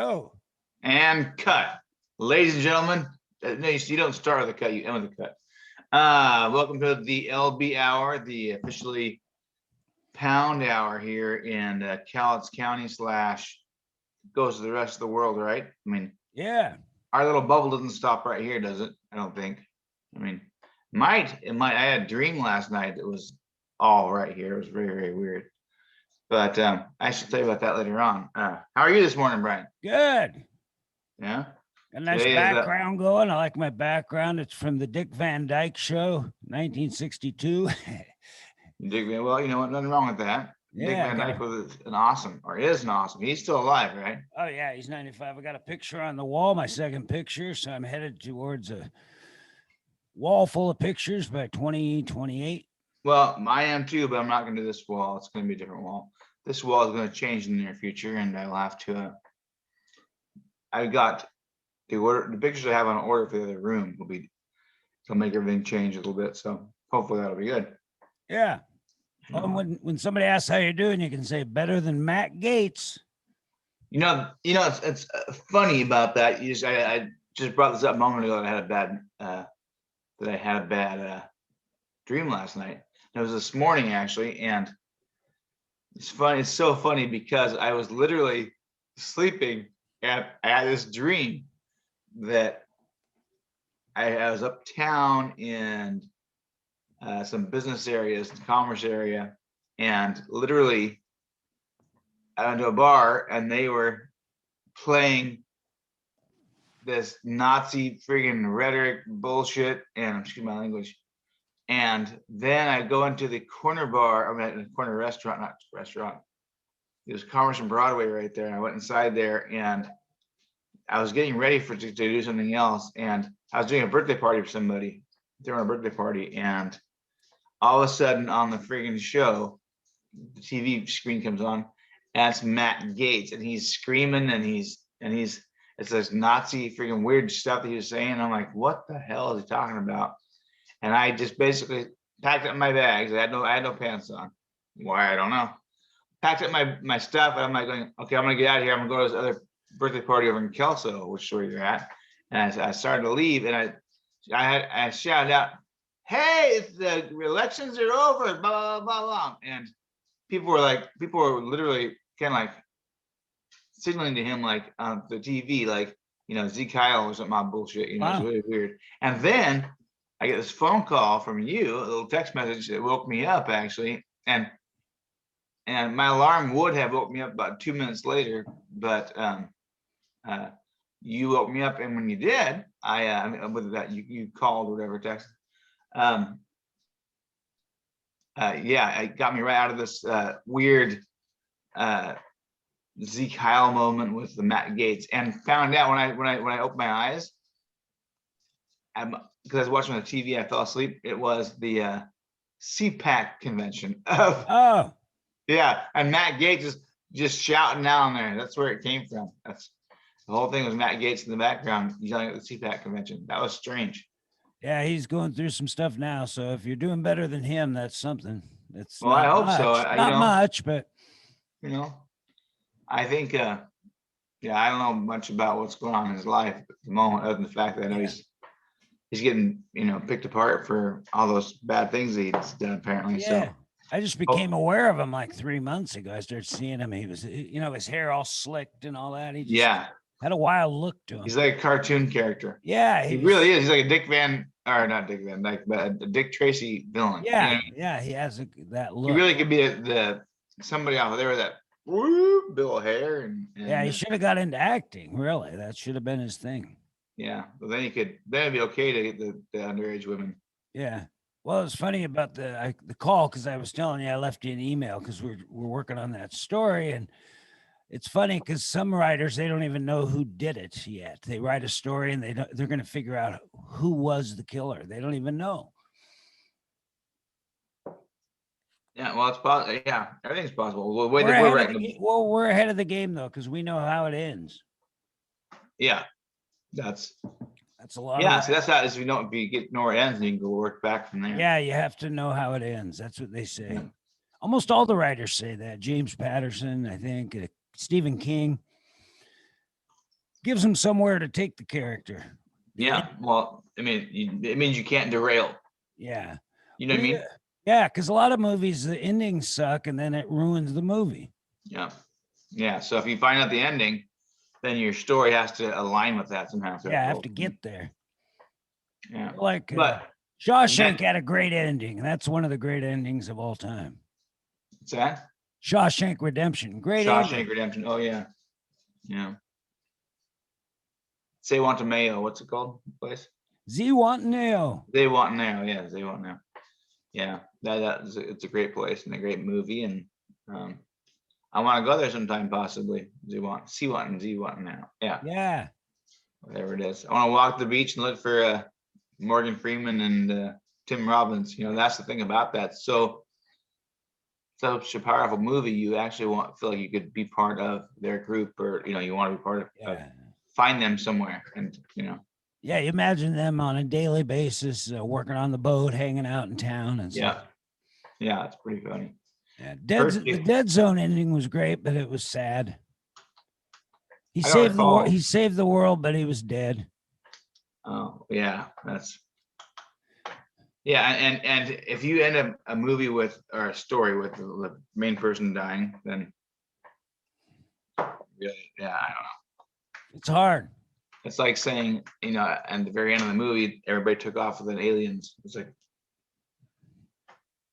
Oh, And cut. Ladies and gentlemen, no, you don't start with the cut, you end with the cut. Welcome to the LB Hour, the officially pound hour here in Cowlitz County / goes to the rest of the world, right? I mean, yeah. our little bubble doesn't stop right here, does it? I don't think. I mean, it might. I had a dream last night that was all right here. It was very, very weird. But I should tell you about that later on. How are you this morning, Brian? Good. Yeah. A nice Today is background going. I like my background. It's from the Dick Van Dyke Show, 1962. Dick Van. Well, you know what? Nothing wrong with that. Dick Yeah. Van Dyke was an awesome, or is an awesome. He's still alive, right? Oh, yeah. He's 95. I got a picture on the wall, my second picture. So I'm headed towards a wall full of pictures by 2028. Well, I am too, but I'm not going to do this wall. It's going to be a different wall. This wall is going to change in the near future, and I will have to. I got the order. The pictures I have on order for the other room will be. It'll make everything change a little bit. So hopefully that'll be good. Yeah. When somebody asks how you're doing, you can say better than Matt Gaetz. It's funny about that. I just brought this up a moment ago. That I had a bad dream last night. It was this morning actually, and it's funny. It's so funny because I was literally sleeping and I had this dream that I was uptown in some business areas, commerce area, and literally I went to a bar and they were playing this Nazi friggin' rhetoric bullshit, and excuse my language. And then I go into the corner bar, the corner restaurant, not restaurant. It was Commerce and Broadway right there. And I went inside there and I was getting ready to do something else. And I was doing a birthday party for somebody, throwing a birthday party. And all of a sudden on the friggin' show, the TV screen comes on, and it's Matt Gaetz, and he's screaming and it's this Nazi freaking weird stuff that he was saying. I'm like, what the hell is he talking about? And I just basically packed up my bags. I had no pants on. Why? I don't know. Packed up my stuff, and I'm like going, okay, I'm gonna get out of here. I'm gonna go to this other birthday party over in Kelso, which is where you're at. And I started to leave, and I shouted out, hey, the elections are over, blah, blah, blah, blah. And people were literally kind of like signaling to him like on the TV, like, Zeke Kyle or something on bullshit, Wow. It's really weird. And then I get this phone call from you, a little text message that woke me up actually. And my alarm would have woke me up about 2 minutes later, but you woke me up, and when you did, whether that you called or whatever, text, it got me right out of this weird Zeke Kyle moment with the Matt Gaetz, and found out when I opened my eyes, because I was watching on the TV, I fell asleep. It was the CPAC convention of and Matt Gaetz is just shouting down there. That's where it came from. That's the whole thing was Matt Gaetz in the background yelling at the CPAC convention. That was strange. Yeah, he's going through some stuff now. So if you're doing better than him, that's something. That's I hope so. Not much, but I think I don't know much about what's going on in his life at the moment, other than the fact that I know he's getting picked apart for all those bad things that he's done apparently. Yeah. So I just became aware of him like 3 months ago. I started seeing him. He was, his hair all slicked and all that. He just had a wild look to him. He's like a cartoon character. Yeah, he really is. He's like a not Dick Van Dyke, but a Dick Tracy villain. Yeah, he has that look. He really could be somebody out there with that Bill hair and he should have got into acting. Really, that should have been his thing. Yeah, but then it'd be okay to get the underage women. Yeah. Well, it's funny about the call, because I was telling you I left you an email because we're working on that story, and it's funny because some writers, they don't even know who did it yet. They write a story and they're going to figure out who was the killer. They don't even know. Yeah, well, it's possible. Yeah, everything's possible. We're ahead of the game though, because we know how it ends. Yeah, that's a lot. Yeah, so that's how. If you know where it ends, and you can go work back from there. Yeah, you have to know how it ends. That's what they say. Yeah. Almost all the writers say that. James Patterson, I think, Stephen King. gives them somewhere to take the character. Yeah. Well, I mean, it means you can't derail. Yeah. You know what I mean? Yeah, because a lot of movies, the endings suck and then it ruins the movie. Yeah. Yeah. So if you find out the ending, then your story has to align with that somehow. Yeah, I have to get there. Yeah. Like But Shawshank had a great ending. That's one of the great endings of all time. what's that? Shawshank Redemption. Great Shawshank ending. Redemption. Oh yeah. Yeah. Say want to Mayo. What's it called? Place? Zihuatanejo. They want now. Yeah, they want now. Yeah, it's a great place and a great movie, and I want to go there sometime possibly. Z want now. Yeah, Yeah. whatever it is. I want to walk the beach and look for Morgan Freeman and Tim Robbins. You know, that's the thing about that. So such a powerful movie. You actually feel like you could be part of their group, or you want to be part of. Yeah. Find them somewhere, and Yeah, you imagine them on a daily basis working on the boat, hanging out in town, and stuff. Yeah, it's pretty funny. Yeah, the Dead Zone ending was great, but it was sad. He I don't saved the recall. he saved the world, but he was dead. Oh yeah, and if you end a movie with or a story with the main person dying, then really, yeah, I don't know. It's hard. It's like saying, at the very end of the movie, everybody took off with the aliens. It's like,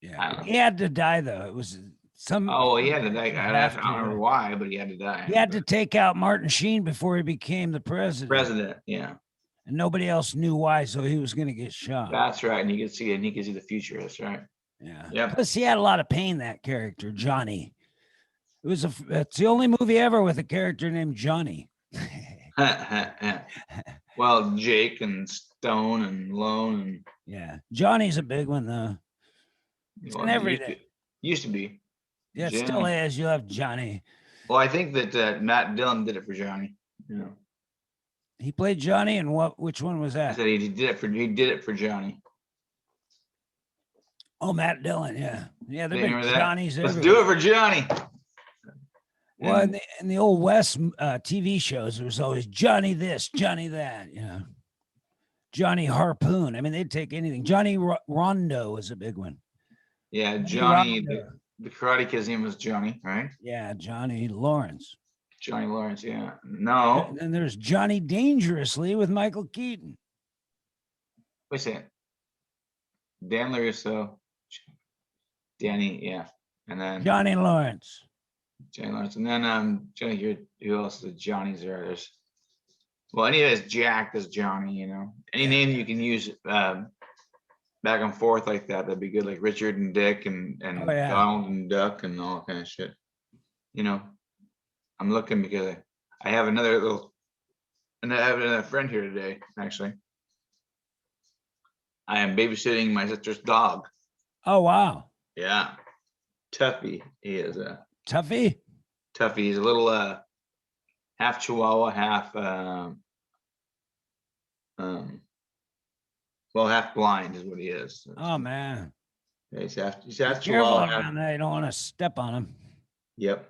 yeah, he had to die though. It was some. Oh, he had to die. I don't remember why, but he had to die. He had to take out Martin Sheen before he became the president. Yeah. And nobody else knew why, so he was going to get shot. That's right, and you can see it. And he can see the future. That's right. Yeah. Yeah. Plus, he had a lot of pain. That character, Johnny. It's the only movie ever with a character named Johnny. Well, Jake and Stone and Lone and yeah, Johnny's a big one though. And everything used to be. Yeah, it still is. You have Johnny. Well, I think that Matt Dillon did it for Johnny. He played Johnny, and which one was that? I said he did it for Johnny. Oh, Matt Dillon, yeah, there been Johnny's. Let's do it for Johnny. Well, in the old West TV shows, there was always Johnny this, Johnny that, Johnny Harpoon. I mean, they'd take anything. Johnny Rondo was a big one. Yeah, Johnny. The Karate Kid's name was Johnny, right? Yeah, Johnny Lawrence. Johnny Lawrence, yeah. No. And there's Johnny Dangerously with Michael Keaton. Wait a second. Dan LaRusso. Danny, yeah. And then Johnny Lawrence. Johnny Lawrence. And then Johnny, who else the Johnny's there? Anyways, Jack is Johnny, Any name you can use back and forth like that'd be good, like Richard and Dick and Donald and Duck and all kind of shit. I'm looking because I have another friend here today, actually. I am babysitting my sister's dog. Oh, wow. Yeah. Tuffy. He is a Tuffy? Tuffy. He's a little half Chihuahua, half half blind is what he is. Oh man. Yeah, he's half Chihuahua. Chihuahua. Around there. You don't want to step on him. Yep.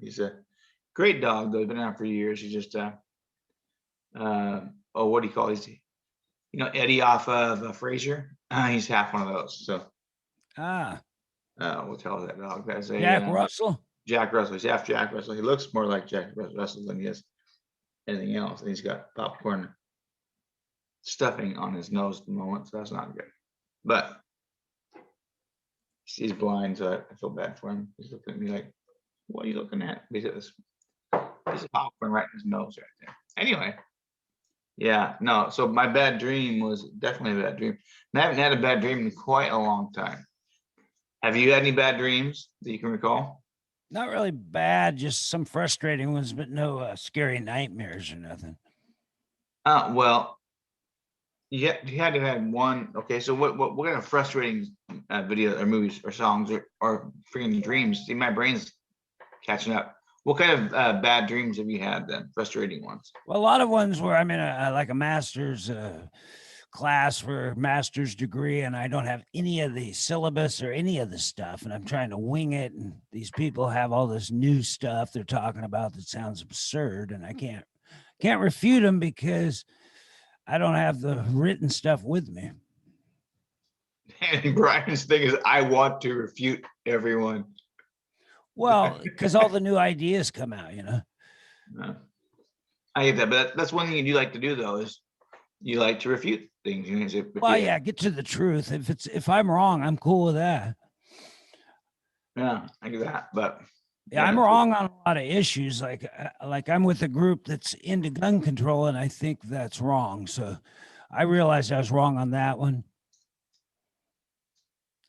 He's a great dog though. He's been around for years. He's just what do you call it? Eddie off of Frasier. He's half one of those. So we'll tell that dog. That's Jack Russell. Jack Russell. He's half Jack Russell. He looks more like Jack Russell than he is anything else. And he's got popcorn stuffing on his nose at the moment, so that's not good. But he's blind, so I feel bad for him. He's looking at me like, "What are you looking at?" He's got this piece of popcorn right in his nose right there. Anyway, yeah, no. So my bad dream was definitely a bad dream. And I haven't had a bad dream in quite a long time. Have you had any bad dreams that you can recall? Not really bad, just some frustrating ones, but no scary nightmares or nothing. Well, you had to have one. Okay, so what kind of frustrating video or movies or songs or freaking dreams? See, my brain's catching up. What kind of bad dreams have you had then? Frustrating ones. Well, a lot of ones where I'm in like a master's class for a master's degree and I don't have any of the syllabus or any of the stuff, and I'm trying to wing it. And these people have all this new stuff they're talking about that sounds absurd, and I can't refute them because I don't have the written stuff with me. And Brian's thing is, I want to refute everyone. Well, because all the new ideas come out, you know. I get that, but that's one thing you do like to do, though, is you like to refute things. You know, if Well, you- yeah, get to the truth. If I'm wrong, I'm cool with that. yeah, I get that, but Yeah, I'm wrong on a lot of issues. Like I'm with a group that's into gun control, and I think that's wrong. So I realized I was wrong on that one.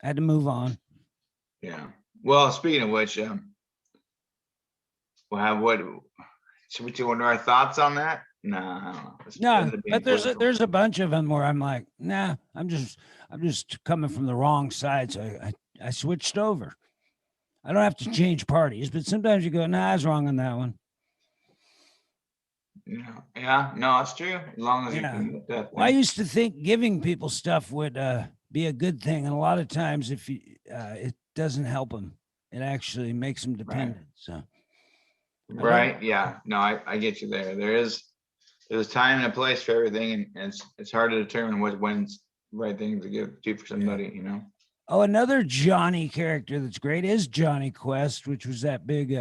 I had to move on. yeah. Well, speaking of which, we'll have what? Should we do our thoughts on that? No, I don't know. No, but there's a bunch of them where I'm like, nah, I'm just coming from the wrong side, so I switched over. I don't have to change parties, but sometimes you go, nah, I was wrong on that one. Yeah, no, that's true. As long as you Yeah. can get that. Well, I used to think giving people stuff would be a good thing, and a lot of times, if you it doesn't help them, it actually makes them dependent. So, Right. Yeah. No, I get you there. There's a time and a place for everything, and it's hard to determine when's the right thing to give to for somebody, you know. oh, another Johnny character that's great is Johnny Quest, which was that big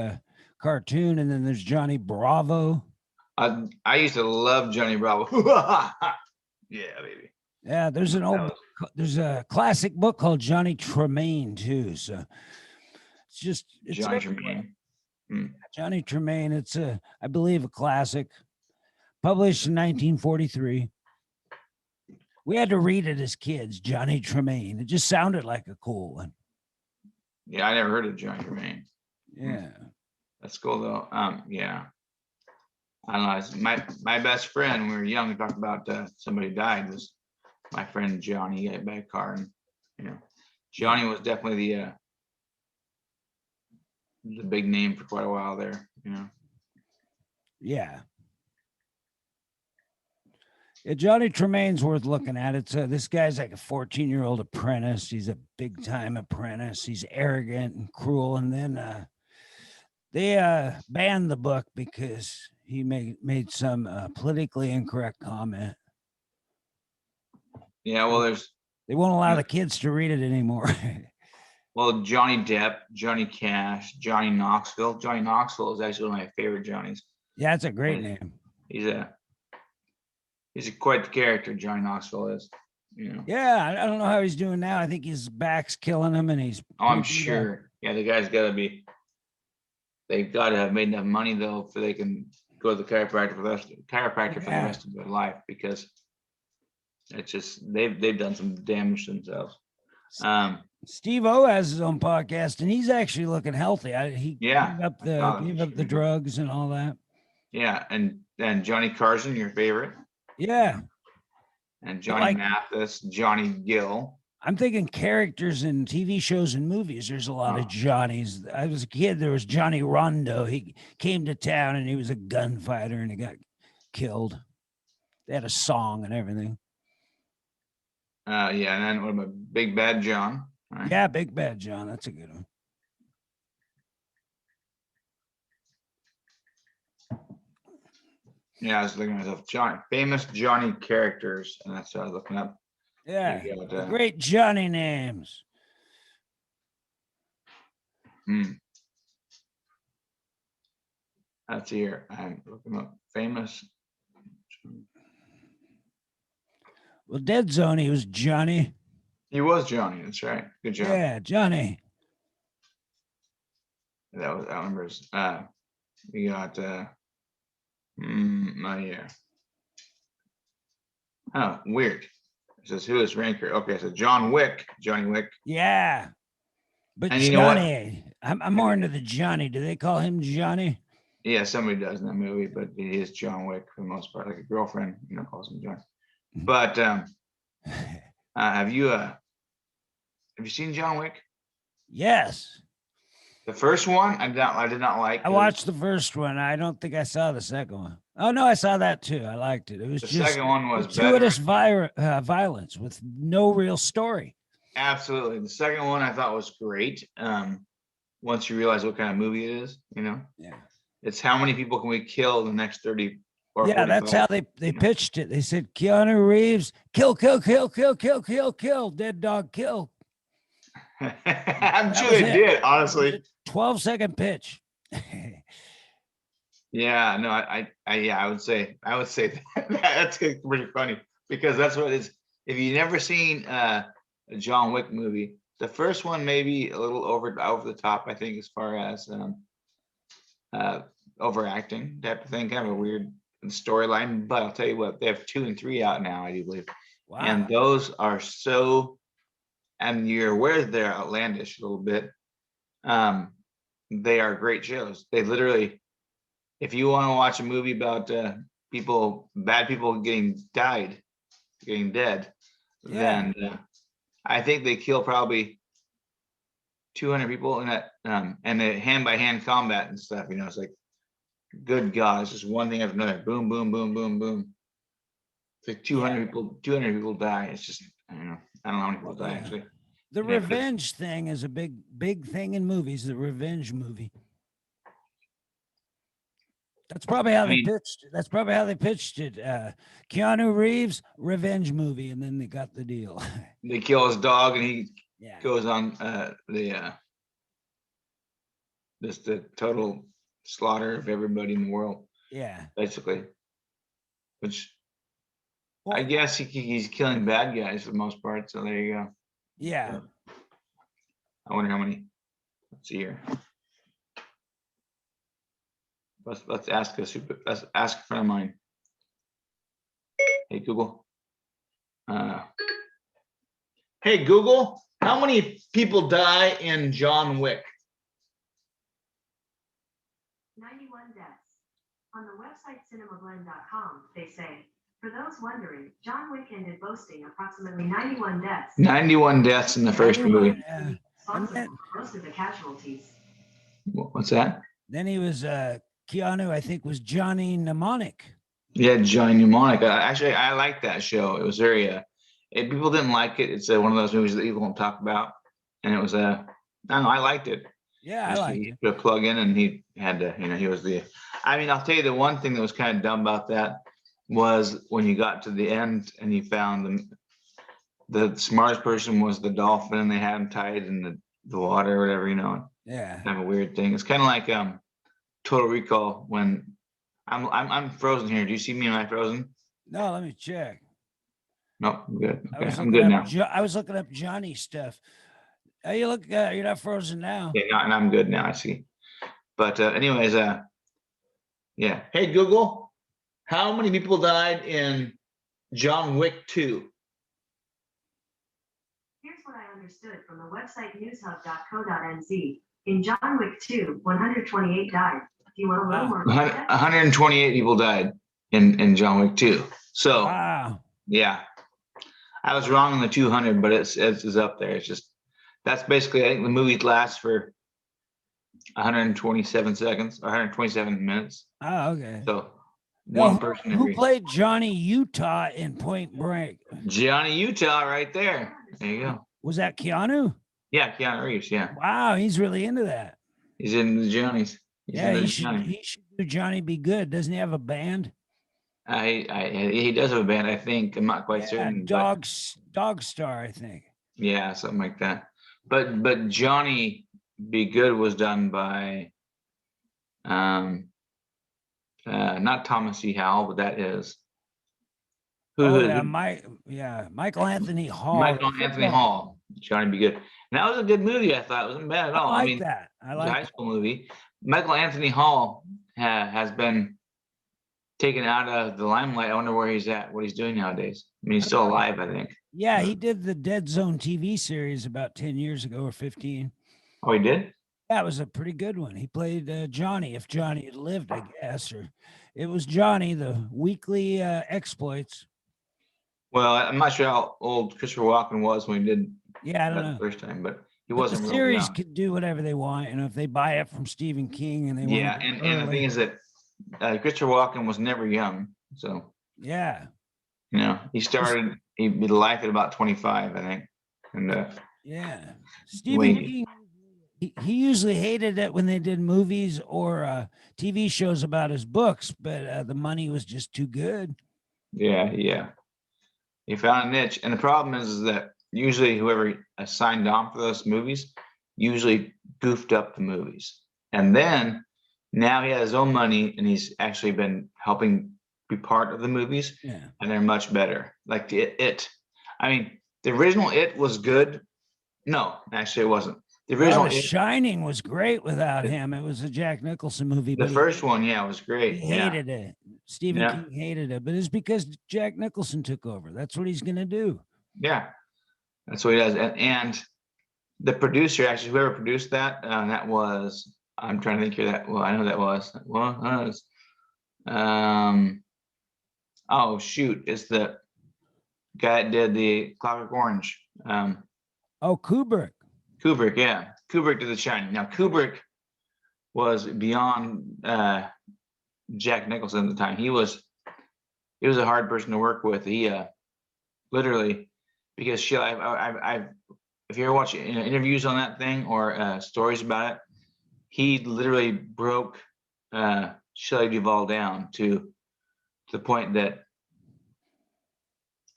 cartoon, and then there's Johnny Bravo. I used to love Johnny Bravo. Yeah, baby. Yeah, there's a classic book called Johnny Tremaine too. So it's Johnny Tremaine. Johnny Tremaine. It's I believe a classic, published in 1943. We had to read it as kids, Johnny Tremaine. It just sounded like a cool one. Yeah, I never heard of Johnny Tremaine. Yeah. That's cool though. Yeah. I don't know. It's my best friend, when we were young, we talked about somebody died, was my friend Johnny. He got hit by a car, and Johnny was definitely the big name for quite a while there. Yeah. Yeah, Johnny Tremaine's worth looking at. It's this guy's like a 14-year-old apprentice. He's a big time apprentice. He's arrogant and cruel. And then they banned the book because he made some politically incorrect comment. Yeah, well, they won't allow the kids to read it anymore. Well, Johnny Depp, Johnny Cash, Johnny Knoxville. Johnny Knoxville is actually one of my favorite Johnnies. Yeah, that's a great name. He's quite the character, Johnny Knoxville is. Yeah, I don't know how he's doing now. I think his back's killing him, and he's. Oh, I'm sure. Yeah, the guy's got to be. They've got to have made enough money though, so they can go to the chiropractor for the rest of their life, because it's just they've done some damage to themselves. Steve O has his own podcast, and he's actually looking healthy. He gave up the drugs and all that. Yeah, and Johnny Carson, your favorite. Yeah. And Johnny Mathis, Johnny Gill. I'm thinking characters in TV shows and movies. There's a lot of Johnnies. I was a kid. There was Johnny Rondo. He came to town and he was a gunfighter and he got killed. They had a song and everything. Yeah, and then what about Big Bad John? Right? Yeah, Big Bad John. That's a good one. Yeah, I was looking at myself, famous Johnny characters, and that's what I was looking up. Yeah, great Johnny names. That's here. I'm looking up famous. Well, Dead Zone, he was Johnny. He was Johnny. That's right. Good job. Yeah, Johnny. I remember. We got. Yeah. Oh, weird. It says who is Ranker? Okay, so Johnny Wick. Yeah, but and Johnny, I'm more into the Johnny. Do they call him Johnny? Yeah, somebody does in that movie, but he is John Wick for the most part. Like a girlfriend, calls him John. But have you seen John Wick? Yes. The first one, I did not like. I watched the first one. I don't think I saw the second one. Oh no, I saw that too. I liked it. It was The just second one was better. gratuitous violence with no real story. Absolutely. The second one I thought was great. Once you realize what kind of movie it is, Yeah. it's how many people can we kill in the next 30 or Yeah, that's how 45. they pitched it. They said Keanu Reeves, kill, kill, kill, kill, kill, kill, kill, dead dog, kill. I'm That sure was they it. did, honestly. 12-second pitch. Yeah, no, I would say that's pretty funny because that's what it's. If you've never seen a John Wick movie, the first one may be a little over the top, I think, as far as overacting type of thing, kind of a weird storyline. But I'll tell you what, they have 2 and 3 out now, I do believe, Wow. and those are so. And you're aware that they're outlandish a little bit. They are great shows. They literally, if you want to watch a movie about bad people getting dead, Yeah. then I think they kill probably 200 people in that, and the hand-by-hand combat and stuff. It's like, good God, it's just one thing after another. Boom, boom, boom, boom, boom. It's like 200 people. 200 people die. It's just, I don't know how many people die actually. The Yeah, but revenge thing is a big thing in movies. The revenge movie. That's probably how they pitched it. That's probably how they pitched it. Keanu Reeves revenge movie, and then they got the deal. They kill his dog, and he Yeah. goes on just the total slaughter of everybody in the world, Yeah. basically. Which I Well, guess he's killing bad guys for the most part. So there you go. yeah. I wonder how many. Let's see here. Let's ask a friend of mine. Hey Google. Hey Google, how many people die in John Wick? 91 deaths. On the website cinemablend.com, they say, for those wondering, John Wick ended boasting approximately 91 deaths. 91 deaths in the first movie. Yeah. And then, Most of the casualties. What's that? then he was Keanu, I think, was Johnny Mnemonic. Yeah, Johnny Mnemonic. Actually, I like that show. It was very. People didn't like it. It's one of those movies that people won't talk about. And it was I don't know. I liked it. Yeah, I like He it. put a plug in, and he had to. He was the. I mean, I'll tell you the one thing that was kind of dumb about that was when you got to the end and you found the smartest person was the dolphin, and they had him tied in the water or whatever. Yeah. Kind of a weird thing. It's kind of like Total Recall when I'm frozen here. Do you see me? Am I frozen? No, let me check. No, I'm good. I Okay, was I'm looking good up now. I was looking up Johnny stuff. Oh, you look, you're not frozen now. Yeah, and I'm good now. I see. But anyways, yeah. Hey Google, how many people died in John Wick 2? Here's what I understood from the website newshub.co.nz. In John Wick 2, 128 died. Do you want a little more? 128 people died in John Wick 2. So Wow. yeah, I was wrong on the 200, but it's up there. It's just that's basically, I think the movie lasts for 127 seconds or 127 minutes. Oh, okay. So Now, one person who every. played Johnny Utah in Point Break? Johnny Utah right there. There you go. Was that Keanu? Yeah, Keanu Reeves. Yeah, Wow, he's really into that. he's in the Johnnies. Yeah, he should do Johnny Be Good. Doesn't he have a band? He does have a band, I think. I'm not quite certain. Dog Star, I think. Yeah, something like that. But Johnny Be Good was done by not Thomas E. Howell, but that is Michael Anthony Hall. Michael Anthony Hall. Johnny Be Good. And that was a good movie. I thought it wasn't bad at all. I like that. I it was like a high school movie. Michael Anthony Hall has been taken out of the limelight. I wonder where he's at, what he's doing nowadays. I mean, he's still alive, I think. Yeah, he did the Dead Zone TV series about 10 years ago or 15. Oh, he did? That was a pretty good one. He played Johnny, if Johnny had lived, I guess, or it was Johnny, the weekly exploits. Well, I'm not sure how old Christopher Walken was when he did Yeah, I don't that know. the first time, but He But wasn't the real series young. could do whatever they want, and if they buy it from Stephen King and they Yeah, want to and the thing is that Christopher Walken was never young, so yeah, he life at about 25, I think, and yeah. he Stephen waited. King, he usually hated it when they did movies or TV shows about his books, but the money was just too good. Yeah. He found a niche, and the problem is that usually whoever signed on for those movies usually goofed up the movies, and then now he has his own money, and he's actually been helping be part of the movies, Yeah. and they're much better. Like It. I mean, the original It was good. No, actually, it wasn't. The Well, original The It, Shining was great without him. It was a Jack Nicholson movie, the but first one, yeah, was he great. Yeah, hated it. Stephen yeah, King hated it, but it's because Jack Nicholson took over. That's what he's gonna do. yeah. That's what he does, and the producer, actually, whoever produced that, that was, I'm trying to think here that, well, I know that was, oh, shoot, it's the guy that did the Clockwork Orange, Oh, Kubrick. Kubrick, yeah. Kubrick did The Shining. Now, Kubrick was beyond Jack Nicholson at the time. He was a hard person to work with. He literally, because I've if you ever watch interviews on that thing or stories about it, he literally broke Shelley Duvall down to the point that,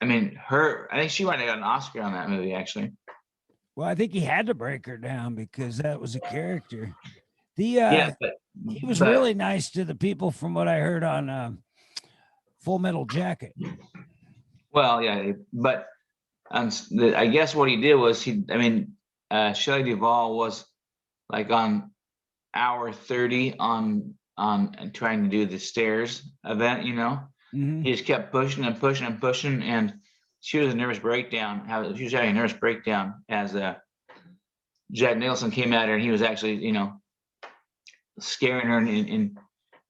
I mean, I think she might have got an Oscar on that movie, actually. Well, I think he had to break her down because that was a character. Yeah, He was but really nice to the people from what I heard on Full Metal Jacket. well, yeah, but I guess what he did was Shelley Duvall was like on hour 30 on trying to do the stairs event, Mhm. He just kept pushing and pushing and pushing, and she was a nervous breakdown. She was having a nervous breakdown as Jack Nicholson came at her, and he was actually, scaring her,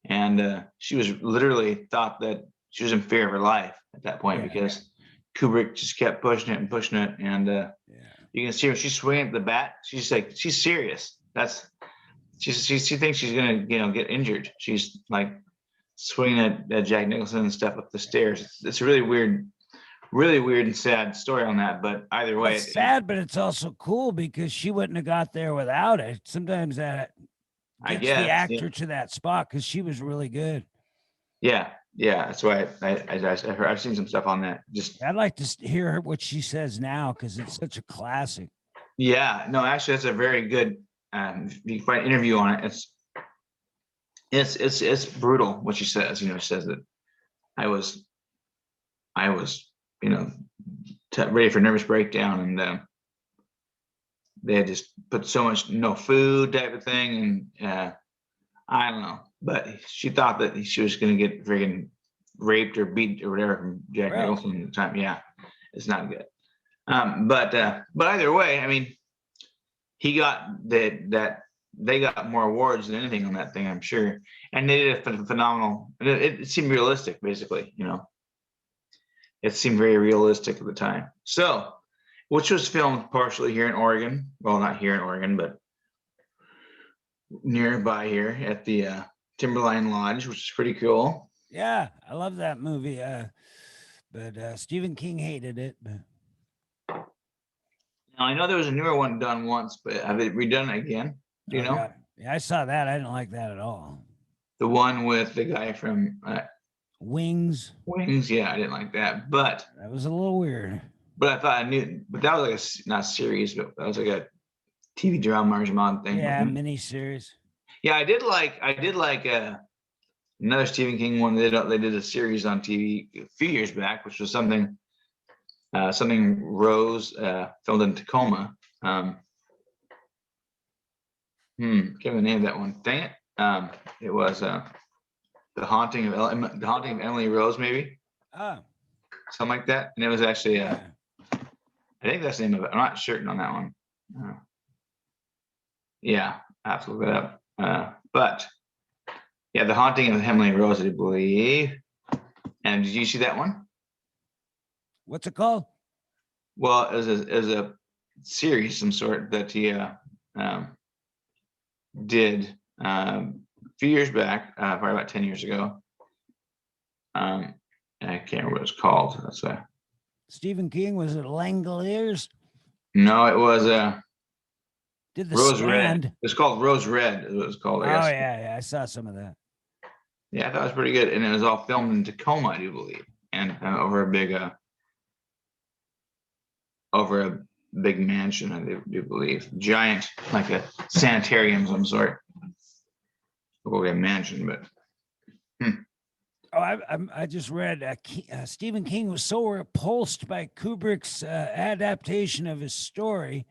and she was literally thought that she was in fear of her life at that point, Yeah. because Kubrick just kept pushing it and pushing it, and Yeah. you can see her. She's swinging at the bat. She's serious. She thinks she's gonna get injured. She's like swinging at Jack Nicholson and stuff up the stairs. It's a really weird and sad story on that. But either way, It's sad, but it's also cool because she wouldn't have got there without it. Sometimes that I gets the guess, actor to that spot because she was really good. yeah. That's why I've seen some stuff on that. Just I'd like to hear what she says now because it's such a classic. yeah, no, actually, that's a very good. You can find an interview on it. It's brutal what she says. She says that I was, ready for nervous breakdown, and they had just put so much no food type of thing, and I don't know, but she thought that she was going to get friggin' raped or beat or whatever from Jack Really? Nicholson at the time. Yeah, it's not good. But either way, I mean, he got that they got more awards than anything on that thing, I'm sure, and they did a phenomenal. It seemed realistic, basically. It seemed very realistic at the time. So, which was filmed partially here in Oregon. Well, not here in Oregon, but nearby here at the Timberline Lodge, which is pretty cool. Yeah, I love that movie. But Stephen King hated it. But Now, I know there was a newer one done once, but have they redone it again? Do you know? yeah. Yeah, I saw that. I didn't like that at all. The one with the guy from Wings. Wings? Yeah, I didn't like that. But That was a little weird. I thought I knew, but that was like not series, but that was like a TV drama or some thing. Yeah, wasn't it? miniseries. Yeah, I did like another Stephen King one. They did a series on TV a few years back, which was something Rose filmed in Tacoma. Can't remember the name of that one. Dang it! It was the haunting of Emily Rose, maybe Oh, something like that. And it was actually yeah. I think that's the name of it. I'm not certain on that one. Yeah, I have to look it up. But yeah, The Haunting of Emily Rose, I believe. And did you see that one? What's it called? Well, it was a series, some sort that he did a few years back, probably about 10 years ago. And I can't remember what it's called. That's Stephen King, was it Langoliers? no, it was Did the Rose Red. Stand? It's called Rose Red. Is what it's called, Oh I guess. yeah, I saw some of that. Yeah, I thought it was pretty good, and it was all filmed in Tacoma, I do believe, and over a big mansion, I do believe, giant, like a sanitarium of some sort. Well, a mansion, but Oh, I just read Stephen King was so repulsed by Kubrick's adaptation of his story,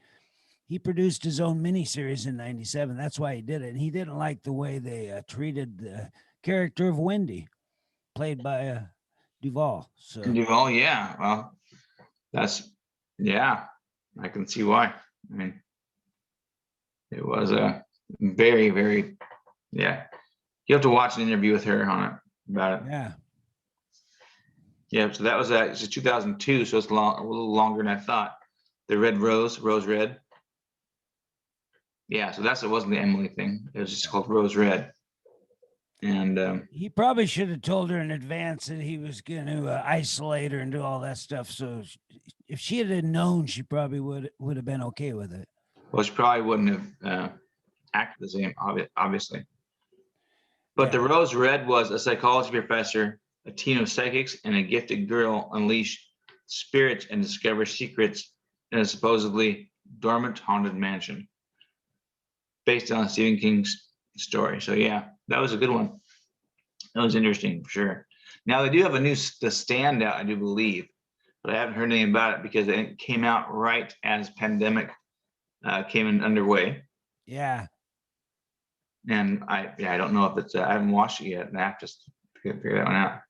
he produced his own miniseries in '97. That's why he did it. And he didn't like the way they treated the character of Wendy, played by Duvall. So Duvall, yeah, well, yeah, I can see why. I mean, it was a very, very, yeah. You have to watch an interview with her on it about it. yeah, Yeah, so that was it's 2002, so it's a little longer than I thought. The Red Rose Red. Yeah, so it wasn't the Emily thing. It was just called Rose Red. And he probably should have told her in advance that he was going to isolate her and do all that stuff. So if she had known, she probably would have been okay with it. well, she probably wouldn't have acted the same, obviously. But Yeah. the Rose Red was a psychology professor, a team of psychics, and a gifted girl unleash spirits and discover secrets in a supposedly dormant haunted mansion, based on Stephen King's story. So yeah, that was a good one. That was interesting for sure. Now they do have The Stand out, I do believe, but I haven't heard anything about it because it came out right as pandemic came in underway. Yeah. And I don't know if it's I haven't watched it yet, and I have to figure that one out.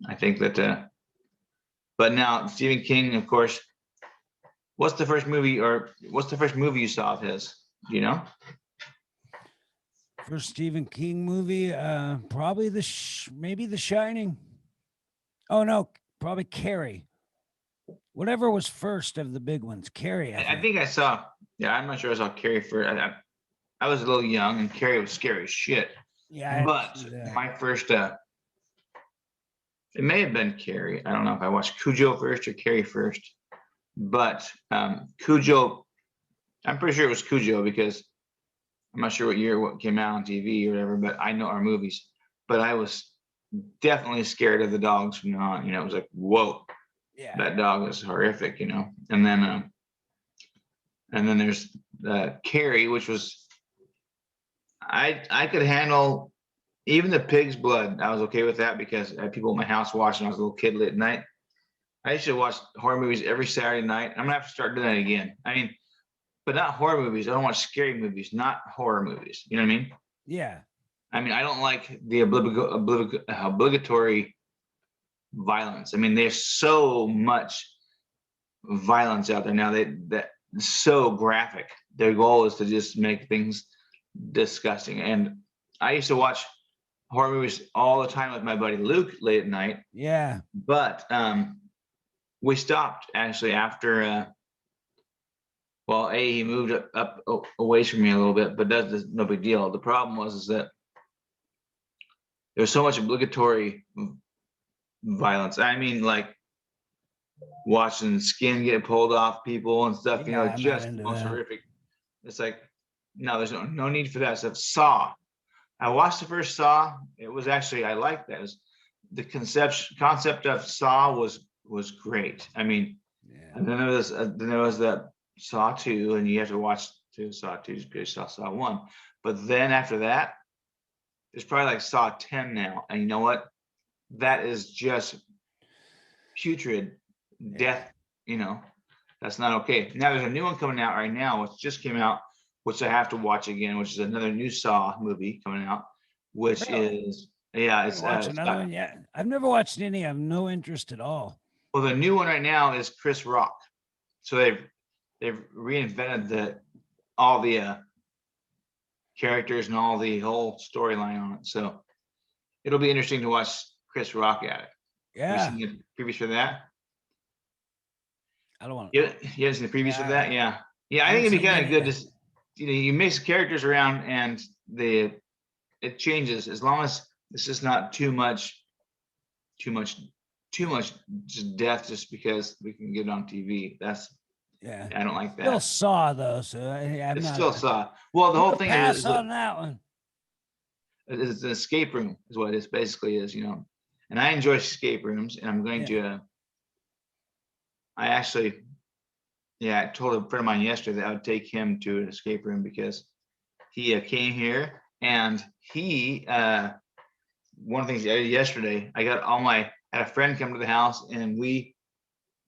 I think that but now Stephen King, of course, what's the first movie you saw of his? Do you know? First Stephen King movie, probably maybe The Shining. Oh no, probably Carrie. Whatever was first of the big ones, Carrie. I think I saw. Yeah, I'm not sure I saw Carrie first. I was a little young, and Carrie was scary as shit. Yeah, But my first, it may have been Carrie. I don't know if I watched Cujo first or Carrie first. But Cujo, I'm pretty sure it was Cujo because I'm not sure what came out on TV or whatever, but I know our movies. But I was definitely scared of the dogs from now on. It was like, whoa, yeah, that dog is horrific, And then there's Carrie, which was I could handle even the pig's blood. I was okay with that because I had people in my house watching. I was a little kid late at night. I used to watch horror movies every Saturday night. I'm gonna have to start doing that again. I mean, but not horror movies. I don't watch scary movies, not horror movies. You know what I mean? yeah. I mean, I don't like the obligatory violence. I mean, there's so much violence out there now that so graphic. Their goal is to just make things disgusting. And I used to watch horror movies all the time with my buddy Luke late at night. Yeah. But we stopped actually after he moved up away from me a little bit, but that's no big deal. The problem is that there's so much obligatory violence. I mean, like watching skin get pulled off people and stuff, Yeah, I'm just not into most that. horrific. It's like, no, there's no need for that stuff. Saw. I watched the first Saw. It was actually, I liked that. The concept of Saw was great. I mean, Yeah. and then there was that Saw 2, and you have to watch Saw 2 because you saw Saw 1. But then after that, there's probably like Saw 10 now. And you know what? That is just putrid death, that's not okay. Now there's a new one coming out right now, which just came out, which I have to watch again, which is another new Saw movie coming out, which Really? is, yeah, it's Watch another one yet. I've never watched any. I have no interest at all. well, the new one right now is Chris Rock. So they've reinvented all the characters and all the whole storyline on it. So it'll be interesting to watch Chris Rock at it. Have Yeah. you seen the previews for that? I don't want. You haven't seen the previews of Yeah. that? Yeah. Yeah, I I think it'd haven't be seen kind of any good of to, you mix characters around and it changes as long as it's just not too much, too much just death just because we can get it on TV. Yeah. I don't like Still that. Saw though, so I'm It's not. still Saw. Well, the I'm whole gonna thing pass is on that one. it's an escape room is what it basically is, and I enjoy escape rooms, and I'm going Yeah. to, I actually, yeah, I told a friend of mine yesterday that I would take him to an escape room because he came here and he, one of the things I did yesterday, had a friend come to the house and we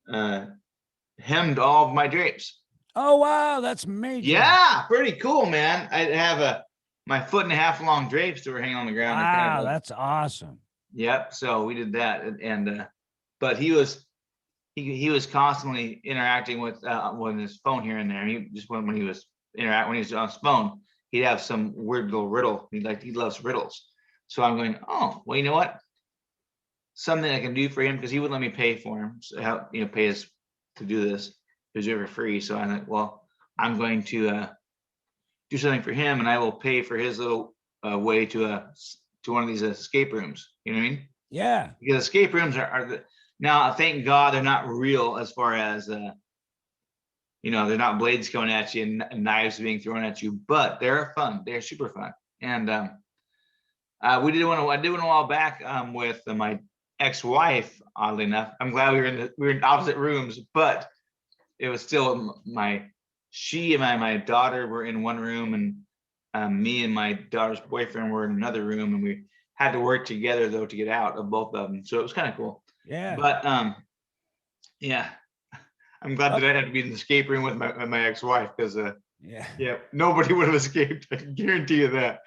hemmed all of my drapes. Oh wow, that's major. Yeah, pretty cool, man. I have my 1.5 foot long drapes that were hanging on the ground. They're kind Wow, of that's awesome. yep. So we did that, and but he was constantly interacting with his phone here and there. He just when he was when he was on his phone, he'd have some weird little riddle. He loves riddles. So I'm going, oh well, you know what? Something I can do for him because he wouldn't let me pay for him. So help pay us to do this. It was ever free. So I'm like, well, I'm going to do something for him, and I will pay for his little way to one of these escape rooms. You know what I mean? Yeah. Because escape rooms are now, thank God, they're not real as far as they're not blades coming at you and knives being thrown at you, but they're fun. They're super fun. And I did one a while back with my ex-wife. Oddly enough, I'm glad we were in opposite rooms, but it was still she and my daughter were in one room, and me and my daughter's boyfriend were in another room, and we had to work together though to get out of both of them. So it was kind of cool. Yeah. But yeah, I'm glad that I had to be in the escape room with my ex-wife because yeah. nobody would have escaped. I can guarantee you that.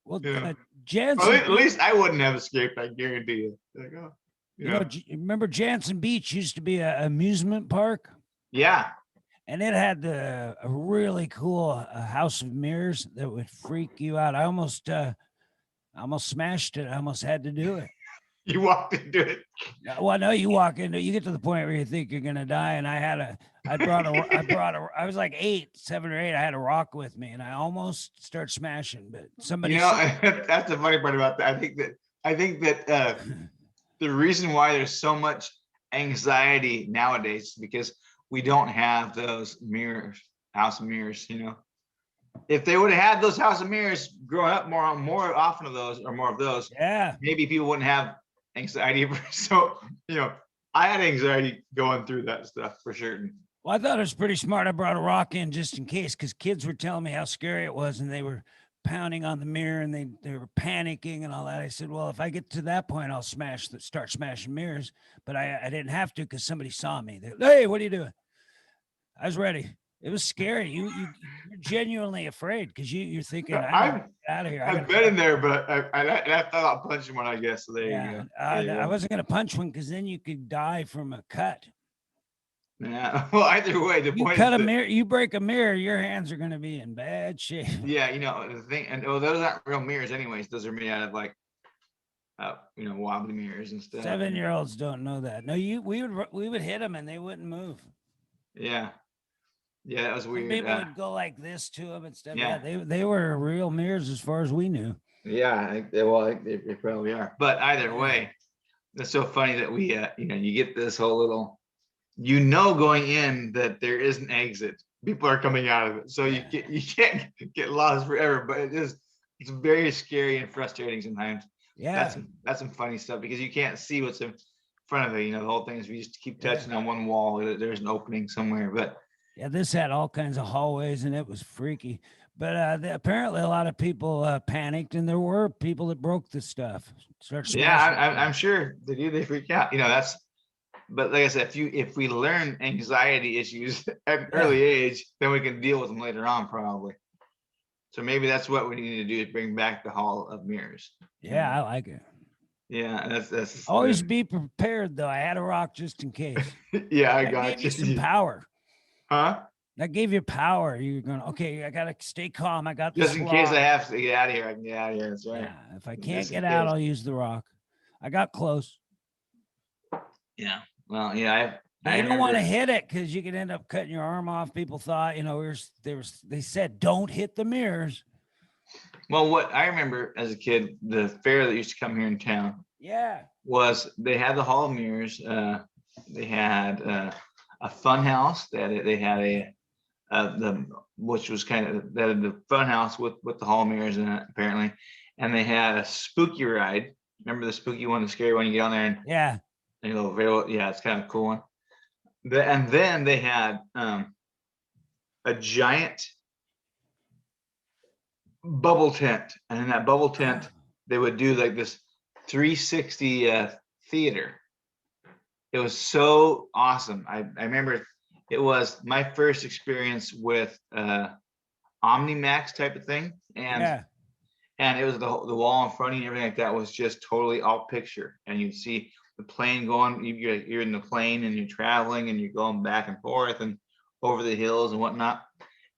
Well, Well, Jansen. at least I wouldn't have escaped. I guarantee you. Like, oh, remember Jansen Beach used to be an amusement park, yeah. and it had a really cool house of mirrors that would freak you out. I almost smashed it. I almost had to do it. You walked into it. Well, no, you get to the point where you think you're gonna die, and I was like 7 or 8. I had a rock with me, and I almost start smashing, but somebody. That's the funny part about that. I think that the reason why there's so much anxiety nowadays is because we don't have those house of mirrors. If they would have had those house of mirrors growing up more often of those or more of those, Yeah, maybe people wouldn't have anxiety. So I had anxiety going through that stuff for certain. well, I thought it was pretty smart. I brought a rock in just in case, because kids were telling me how scary it was, and they were pounding on the mirror, and they were panicking and all that. I said, well, if I get to that point, I'll start smashing mirrors. But I didn't have to because somebody saw me. Hey, what are you doing? I was ready. It was scary. You're genuinely afraid because you're thinking, I'm get out of here. I've been in there, but I thought I'll punch one, I guess. So there you go. I wasn't going to punch one because then you could die from a cut. Yeah. Well, either way, the point cut a mirror, you break a mirror, your hands are going to be in bad shape. Yeah, the thing, and those aren't real mirrors, anyways. Those are made out of like, wobbly mirrors and stuff. 7-year-olds don't know that. No, we would hit them and they wouldn't move. Yeah. Yeah, that was weird. People would go like this to them and stuff. Yeah. They were real mirrors as far as we knew. Yeah, I think they probably are. But either way, that's so funny that we, you get this whole little, going in that there is an exit. People are coming out of it, so you can't get lost forever. But it's very scary and frustrating sometimes. Yeah, that's some funny stuff because you can't see what's in front of it. The whole thing is we just keep touching on one wall. There's an opening somewhere, but. Yeah, this had all kinds of hallways and it was freaky. But apparently a lot of people panicked, and there were people that broke the stuff. I'm sure they do. They freak out. But like I said, if we learn anxiety issues at an early age, then we can deal with them later on, probably. So maybe that's what we need to do, is bring back the Hall of Mirrors. Yeah, I like it. Yeah, that's always be prepared though. I had a rock just in case. Yeah, I that got gave you some power. Huh? That gave you power. You're going, okay, I gotta stay calm. I got this. Just in case I have to get out of here, I can get out of here. That's right. Yeah, if I can't get out, I'll use the rock. I got close. Yeah. Well, yeah, Yeah, I you don't want to remember. hit it because you could end up cutting your arm off. People thought, they said don't hit the mirrors. Well, what I remember as a kid, the fair that used to come here in town Yeah. was they had the Hall of Mirrors. They had a fun house. They had the which was kind of the fun house with the Hall of Mirrors in it apparently, and they had a spooky ride. Remember the spooky one, the scary one? You get on there and Yeah. you know, very yeah, it's kind of a cool one. And then they had a giant bubble tent, and in that bubble tent they would do like this 360 theater. It was so awesome. I remember it was my first experience with Omnimax type of thing, Yeah. and it was the wall in front of you and everything like that was just totally all picture, and you'd see the plane going. You're in the plane and you're traveling and you're going back and forth and over the hills and whatnot,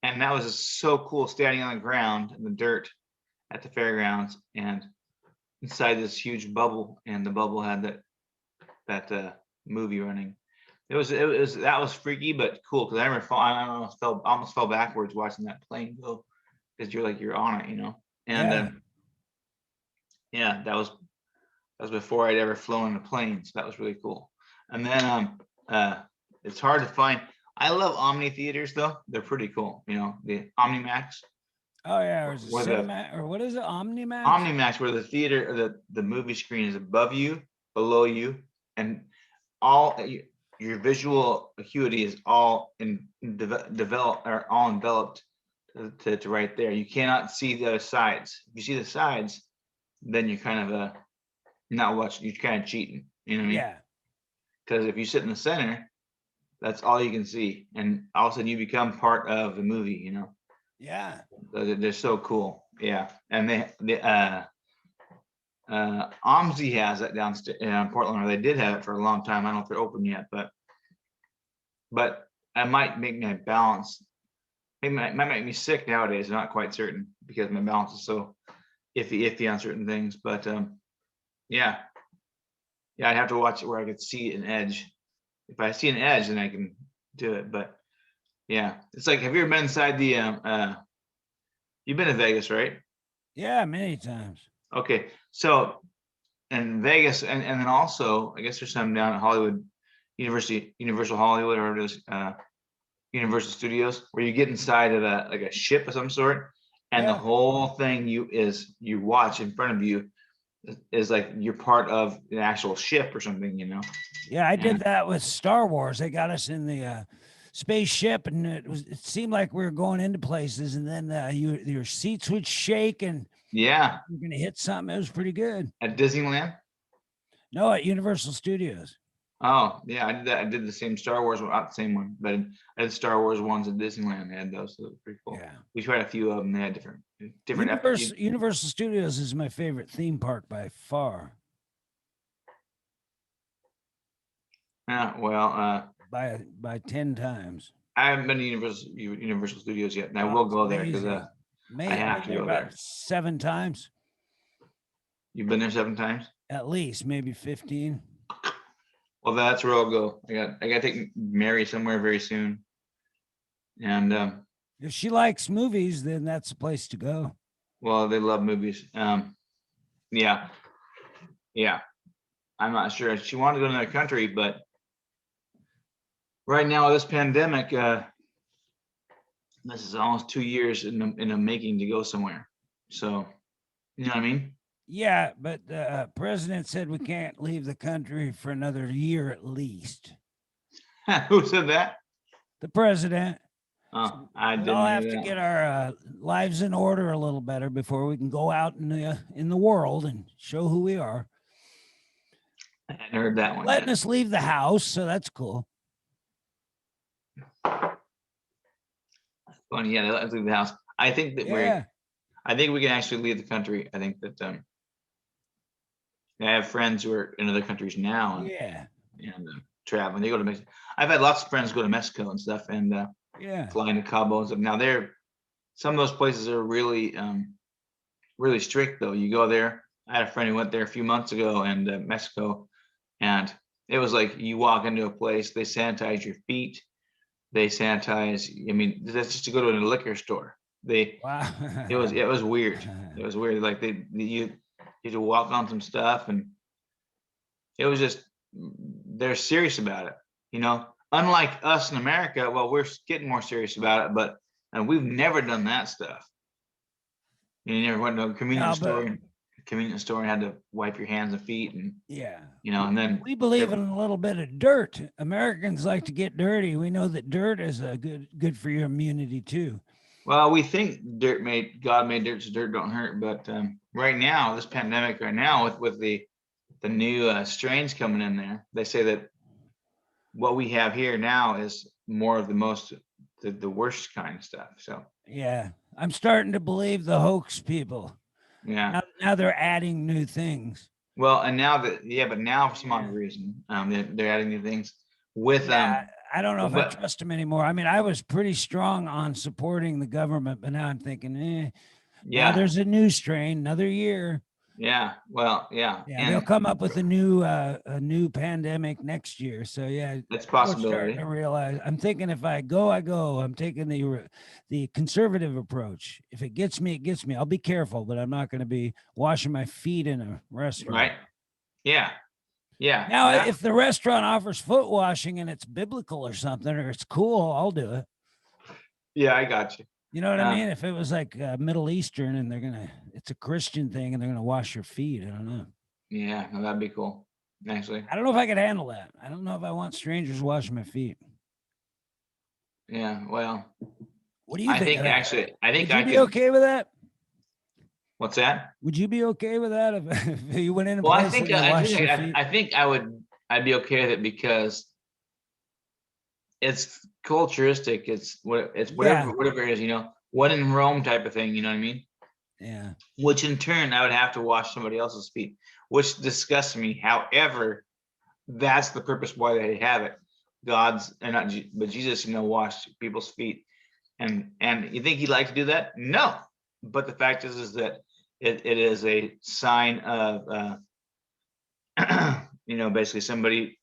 and that was just so cool standing on the ground in the dirt at the fairgrounds and inside this huge bubble, and the bubble had that movie running. It was that was freaky but cool because I remember I almost fell backwards watching that plane go because you're on it, you know. And Yeah. yeah, that was before I'd ever flown in a plane, so that was really cool. And then it's hard to find. I love Omni theaters though; they're pretty cool. You know, the OmniMax, Oh yeah. Or is it where the cinema or what is it? Omnimax? OmniMax, where the theater or the movie screen is above you, below you, and all your visual acuity is all develop or all enveloped to right there. You cannot see the other sides. If you see the sides, then you're kind of not watching. You're kind of cheating. You know what I mean? Yeah. Because if you sit in the center, that's all you can see, and all of a sudden you become part of the movie. You know, Yeah. they're so cool. Yeah, and OMSI has that downstairs in Portland, or they did have it for a long time. I don't know if they're open yet, but I might make my balance. It might make me sick nowadays. I'm not quite certain because my balance is so iffy on certain things. But yeah, I'd have to watch it where I could see an edge. If I see an edge, then I can do it. But yeah, it's like, have you ever been inside the? You've been to Vegas, right? Yeah. Many times. Okay, so in Vegas, and then also, I guess there's some down at Hollywood, Universal Hollywood, or it is Universal Studios, where you get inside of like a ship of some sort, and the Yeah. whole thing you watch in front of you is like you're part of an actual ship or something, you know. Yeah. I did And that with Star Wars. They got us in the spaceship, and it seemed like we were going into places, and then your seats would shake, and yeah, you're gonna hit something. It was pretty good. at Disneyland. No, at Universal Studios. Oh yeah, I did that. I did the same Star Wars one, not the same one, but I did Star Wars ones at Disneyland. They had those, so it was pretty cool. Yeah. We tried a few of them. They had different Universal Studios is my favorite theme park by far. Yeah, well, By 10 times. I haven't been to Universal Studios yet, and I Oh, will it's go there because amazing. I have I've to been there go there. about 7 times, You've been there 7 times. at least, maybe 15. Well, that's where I'll go. I got to take Mary somewhere very soon, and If she likes movies, then that's the place to go. well, they love movies. Yeah, yeah. I'm not sure she wanted to go to another country, but right now this pandemic, this is almost 2 years in the making to go somewhere. So, you know what I mean? Yeah, but the president said we can't leave the country for another year at least. Who said that? The president. Oh, I We didn't all hear have to that. get our lives in order a little better before we can go out in the world and show who we are. I hadn't heard that one Letting yet. us leave the house, so that's cool. Funny, yeah, they let us leave the house. I think that Yeah, I think we can actually leave the country. I think that I have friends who are in other countries now yeah, and traveling. They go to Mexico. I've had lots of friends go to Mexico and stuff, and yeah, flying to Cabo and stuff. Now some of those places are really really strict though. You go there. I had a friend who went there a few months ago and Mexico, and it was like you walk into a place, they sanitize your feet, they sanitize. I mean, that's just to go to a liquor store. Wow. It was weird. It was weird. Like you had to walk on some stuff, and it was just they're serious about it. You know, unlike us in America, well, we're getting more serious about it, but and we've never done that stuff. You never went to a No, convenience store and had to wipe your hands and feet, and yeah. and then We believe in a little bit of dirt. Americans like to get dirty. We know that dirt is a good for your immunity too. well, we think God made dirt, so dirt don't hurt. But right now, this pandemic, right now, with the new strains coming in there, they say that what we have here now is more of the worst kind of stuff. So Yeah, I'm starting to believe the hoax people. yeah. Now they're adding new things. Well, and now but now for some odd reason, they're adding new things with Yeah, I don't know if I but trust them anymore. I mean, I was pretty strong on supporting the government, but now I'm thinking, now yeah, there's a new strain, another year. yeah, well, yeah, Yeah, they'll and come up with a new pandemic next year. So yeah, that's a people are starting possibility. to realize. I'm thinking if I go, I go. I'm taking the conservative approach. If it gets me, it gets me. I'll be careful, but I'm not going to be washing my feet in a restaurant. Right? Yeah, yeah. Now, that- if the restaurant offers foot washing and it's biblical or something, or it's cool, I'll do it. yeah, I got you. You know what I mean? If it was like Middle Eastern and it's a Christian thing and they're gonna wash your feet, I don't know. Yeah, no, that'd be cool. Actually, I don't know if I could handle that. I don't know if I want strangers washing my feet. yeah. Well, What do you I think? think of that? actually, I think Would you I be could. okay with that? What's that? Would you be okay with that if you went in a Well, place and they washed your feet? I think I'd be okay with it because it's culturistic. It's whatever it is. When in Rome type of thing. You know what I mean? Yeah. Which in turn I would have to wash somebody else's feet, which disgusts me. However, that's the purpose why they have it. God's and not, but Jesus, washed people's feet, and you think he'd like to do that? No, but the fact is that it is a sign of basically somebody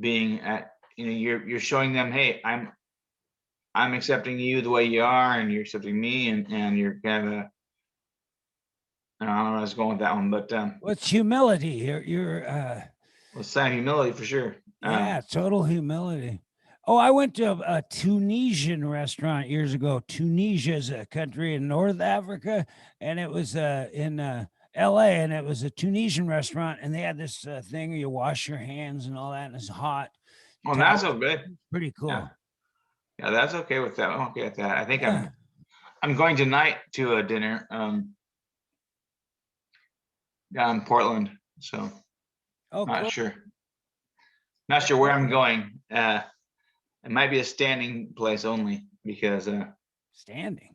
being at you're showing them, hey, I'm accepting you the way you are, and you're accepting me, and you're kind of I don't know where I was going with that one, but What's humility? You're well, sign of humility for sure. yeah, total humility. Oh, I went to a Tunisian restaurant years ago. Tunisia is a country in North Africa, and it was in LA, and it was a Tunisian restaurant, and they had this thing where you wash your hands and all that, and it's hot. Well, that's so good. Pretty cool. Yeah, that's okay with that. I'm okay with that. I think Yeah. I'm going tonight to a dinner down in Portland, so Oh, not cool. sure. Not sure where I'm going. It might be a standing place only because Standing.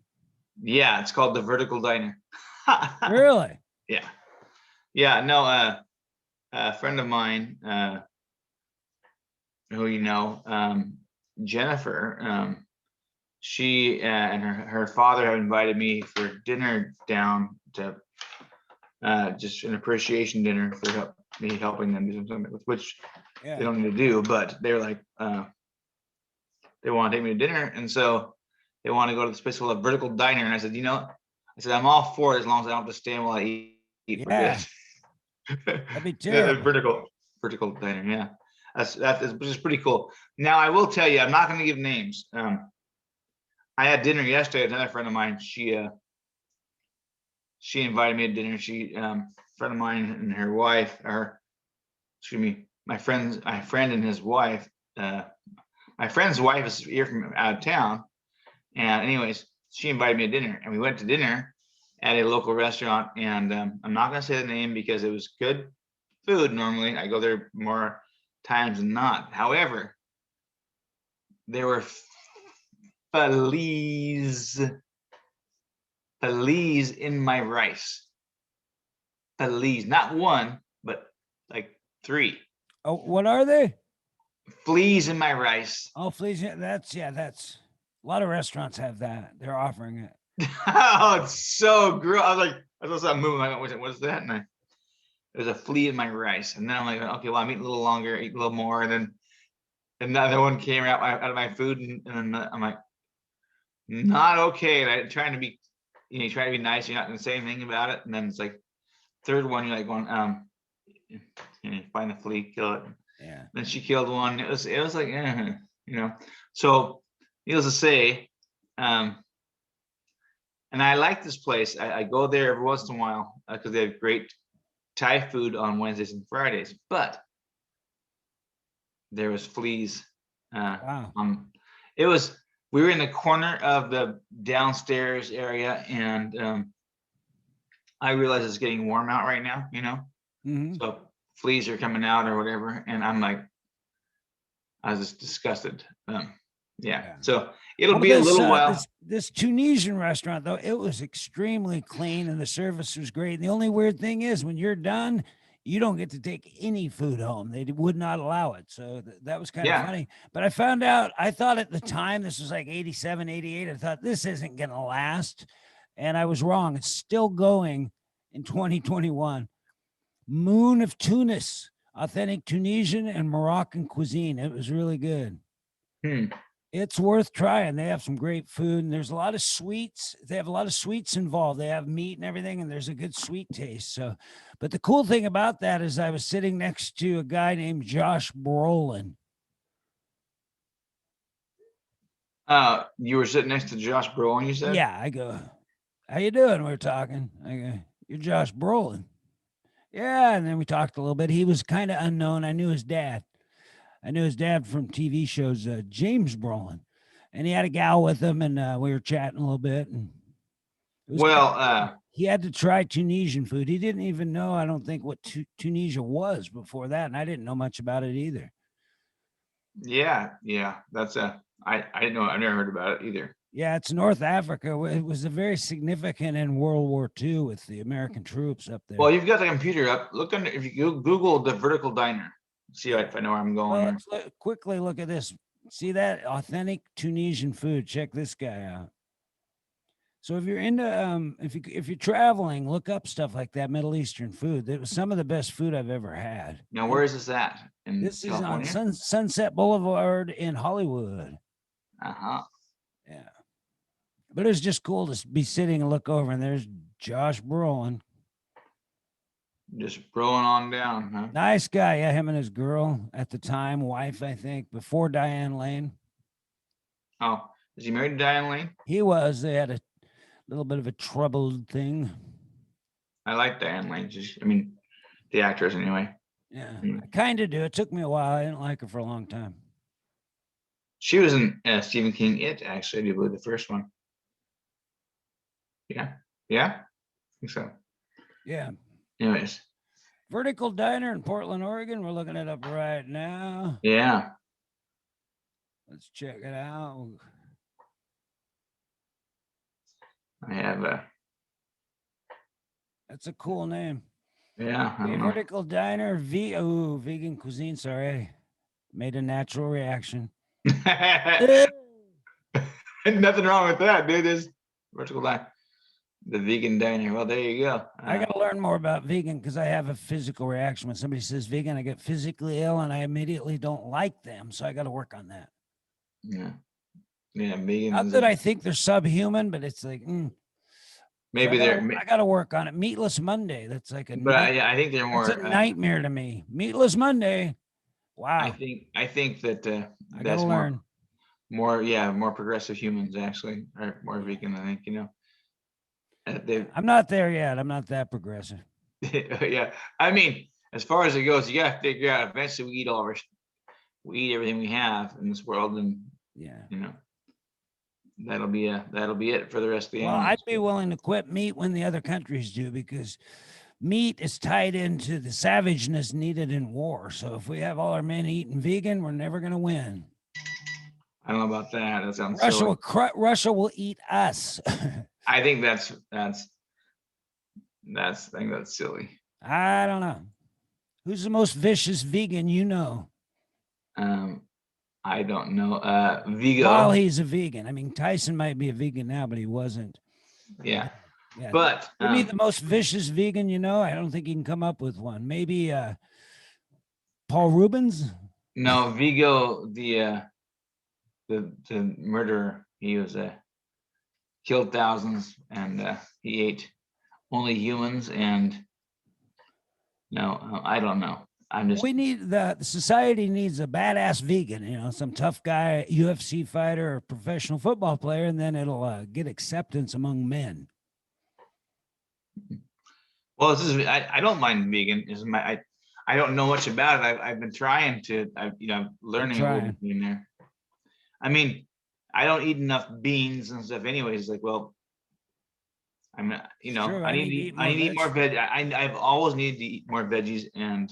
yeah, it's called the Vertical Diner. Really? Yeah. Yeah, no, a friend of mine who Jennifer, she and her father have invited me for dinner down to just an appreciation dinner for me helping them do something, which Yeah. they don't need to do, but they're like they want to take me to dinner, and so they want to go to this place called a Vertical Diner, and I said, I'm all for it as long as I don't have to stand while I eat for Yeah. good. That'd be Yeah, terrible. vertical diner. Yeah, which is pretty cool. Now I will tell you, I'm not going to give names. I had dinner yesterday with another friend of mine. She invited me to dinner. Friend of mine and her wife, my friend and his wife. My friend's wife is here from out of town, and anyways, she invited me to dinner, and we went to dinner at a local restaurant, and I'm not going to say the name because it was good food. Normally I go there more times than not. However, there were fleas in my rice. Fleas, not one, but like 3 Oh, what are they? fleas in my rice. Oh, please. That's a lot of restaurants have that. They're offering it. Oh, it's so gross. I was like, I was moving. I went, what is that? And there's a flea in my rice. And then I'm like, okay, well, I'm eating a little longer, eat a little more. And then another one came out of my food. And then I'm like, not okay. And I'm trying to be, you try to be nice. You're not going to say anything about it. And then it's like, third one, you're like going, you find the flea, kill it. Yeah. Then she killed one. It was like, So needless to say, and I like this place. I go there every once in a while because they have great Thai food on Wednesdays and Fridays. But there was fleas. Wow. We were in the corner of the downstairs area, and I realize it's getting warm out right now. Mhm. So fleas are coming out or whatever, and I'm like, I was just disgusted. Yeah. So it'll Well, be a little while. This Tunisian restaurant, though, it was extremely clean and the service was great. And the only weird thing is when you're done, you don't get to take any food home. They would not allow it. So that was kind of Yeah. funny. But I found out, I thought at the time, this was like 87, 88. I thought this isn't going to last. And I was wrong. It's still going in 2021. Moon of Tunis, authentic Tunisian and Moroccan cuisine. It was really good. It's worth trying. They have some great food and there's a lot of sweets. They have a lot of sweets involved. They have meat and everything, and there's a good sweet taste. So, but the cool thing about that is I was sitting next to a guy named Josh Brolin. You were sitting next to Josh Brolin, you said? Yeah, I go, how you doing? We're talking. I go, you're Josh Brolin. Yeah, and then we talked a little bit. He was kind of unknown. I knew his dad. I knew his dad from TV shows, James Brolin, and he had a gal with him, and we were chatting a little bit. And it was he had to try Tunisian food. He didn't even know, I don't think, what Tunisia was before that, and I didn't know much about it either. Yeah, that's I didn't know. I've never heard about it either. Yeah, it's North Africa. It was a very significant in World War II with the American troops up there. Well, you've got the computer up. Look under, if you Google the Vertical Diner, see if I know where I'm going. Well, let's quickly look at this. See that authentic Tunisian food? Check this guy out. So if you're into if you're traveling, look up stuff like that, Middle Eastern food. That was some of the best food I've ever had. Now, where is this at? In This is California? on Sunset Boulevard in Hollywood. Uh-huh. Yeah. But it was just cool to be sitting and look over, and there's Josh Brolin. Just rolling on down, huh? Nice guy. Yeah, him and his girl at the time, wife, I think, before Diane Lane. Oh, is he married to Diane Lane? He was. They had a little bit of a troubled thing. I like Diane Lane. The actress anyway. Yeah, I kind of do. It took me a while. I didn't like her for a long time. She was in Stephen King It, actually. I do believe the first one. Yeah. I think so. Yeah. Anyways. Vertical Diner in Portland, Oregon. We're looking it up right now. Yeah. Let's check it out. I have That's a cool name. yeah. I Okay, don't know. Vertical Diner, vegan cuisine. Sorry, made a natural reaction. Nothing wrong with that, dude. There's Vertical Diner. The vegan diner. Well, there you go. I got to learn more about vegan because I have a physical reaction. When somebody says vegan, I get physically ill and I immediately don't like them. So I got to work on that. Yeah. Vegan. Not that I think they're subhuman, but it's like, maybe they're. I got to work on it. Meatless Monday. That's like a. But I think they're more. It's a nightmare to me. Meatless Monday. Wow. I think that I that's gotta learn. more progressive humans actually are more vegan. I think I'm not there yet. I'm not that progressive. Yeah, I mean, as far as it goes, you got to figure out. Eventually, we eat everything we have in this world, and yeah, that'll be it for the rest of the. Well, animals. I'd be willing to quit meat when the other countries do, because meat is tied into the savageness needed in war. So if we have all our men eating vegan, we're never going to win. I don't know about that. That sounds Russia silly. Russia will eat us. I think that's silly. I don't know. Who's the most vicious vegan you know? I don't know. Vigo. Well, he's a vegan. I mean, Tyson might be a vegan now, but he wasn't. Yeah. Yeah. But Give me the most vicious vegan, I don't think you can come up with one. Maybe Paul Rubens. no, Vigo, the murderer, he was killed thousands, and he ate only humans. And no, I don't know. I'm just We need the society needs a badass vegan, some tough guy, UFC fighter or professional football player, and then it'll get acceptance among men. well. This is I don't mind vegan. This is I don't know much about it. I've been trying to. I'm learning a little trying. bit here and there. I mean, I don't eat enough beans and stuff. Anyways, like, well, I'm not. It's true. I need to eat I more need to eat more veg. I've always needed to eat more veggies, and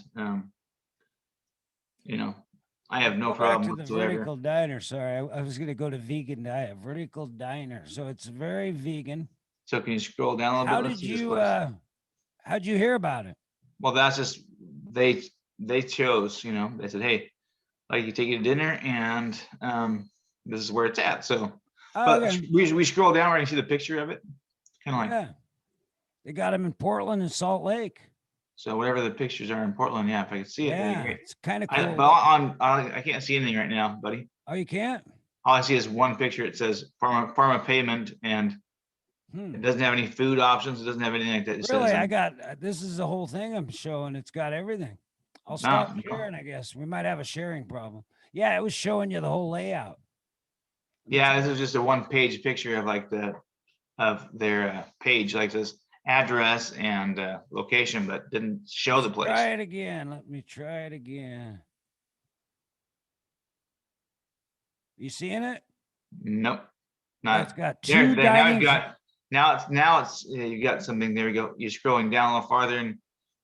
I have no Go back problem to the whatsoever. vertical diner. Sorry, I was going to go to vegan diet. Vertical diner. So it's very vegan. So can you scroll down a little How bit? Let's did see this you place. how'd you hear about it? Well, that's just they chose. They said, hey, like you take you to dinner, and this is where it's at. So, Oh, but okay. we scroll down where you see the picture of it, kind of like. Yeah. They got them in Portland and Salt Lake. So whatever the pictures are in Portland, yeah, if I could see it, that'd be Yeah, great. it's kind of But cool. I can't see anything right now, buddy. Oh, you can't? All I see is one picture. It says Pharma Payment, and it doesn't have any food options. It doesn't have anything like that. It Really? says, I got this is the whole thing I'm showing. It's got everything. I'll stop sharing, I guess. We might have a sharing problem. Yeah, it was showing you the whole layout. yeah, this is just a one-page picture of like of their page, like this address and location, but didn't show the place. Try it again. Let me try it again. You seeing it? Nope. It's got There, two now dining. now it's you got something. There we go. You're scrolling down a little farther, and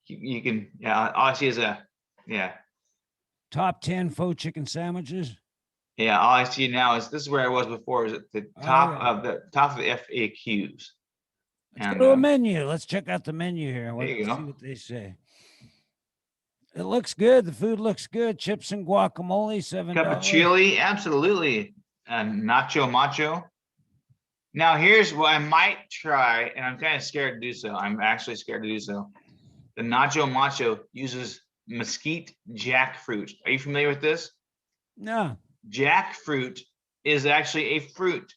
you can. Yeah, all I see is Top 10 faux chicken sandwiches. Yeah, all I see now is this is where I was before. Is at the top yeah. of the FAQs. Let's go to a menu. Let's check out the menu here. There you go. See what they say. It looks good. The food looks good. Chips and guacamole, $7. Cup of chili, absolutely. Nacho macho. Now here's what I might try, and I'm kind of scared to do so. I'm actually scared to do so. The nacho macho uses mesquite jackfruit. Are you familiar with this? No. Jackfruit is actually a fruit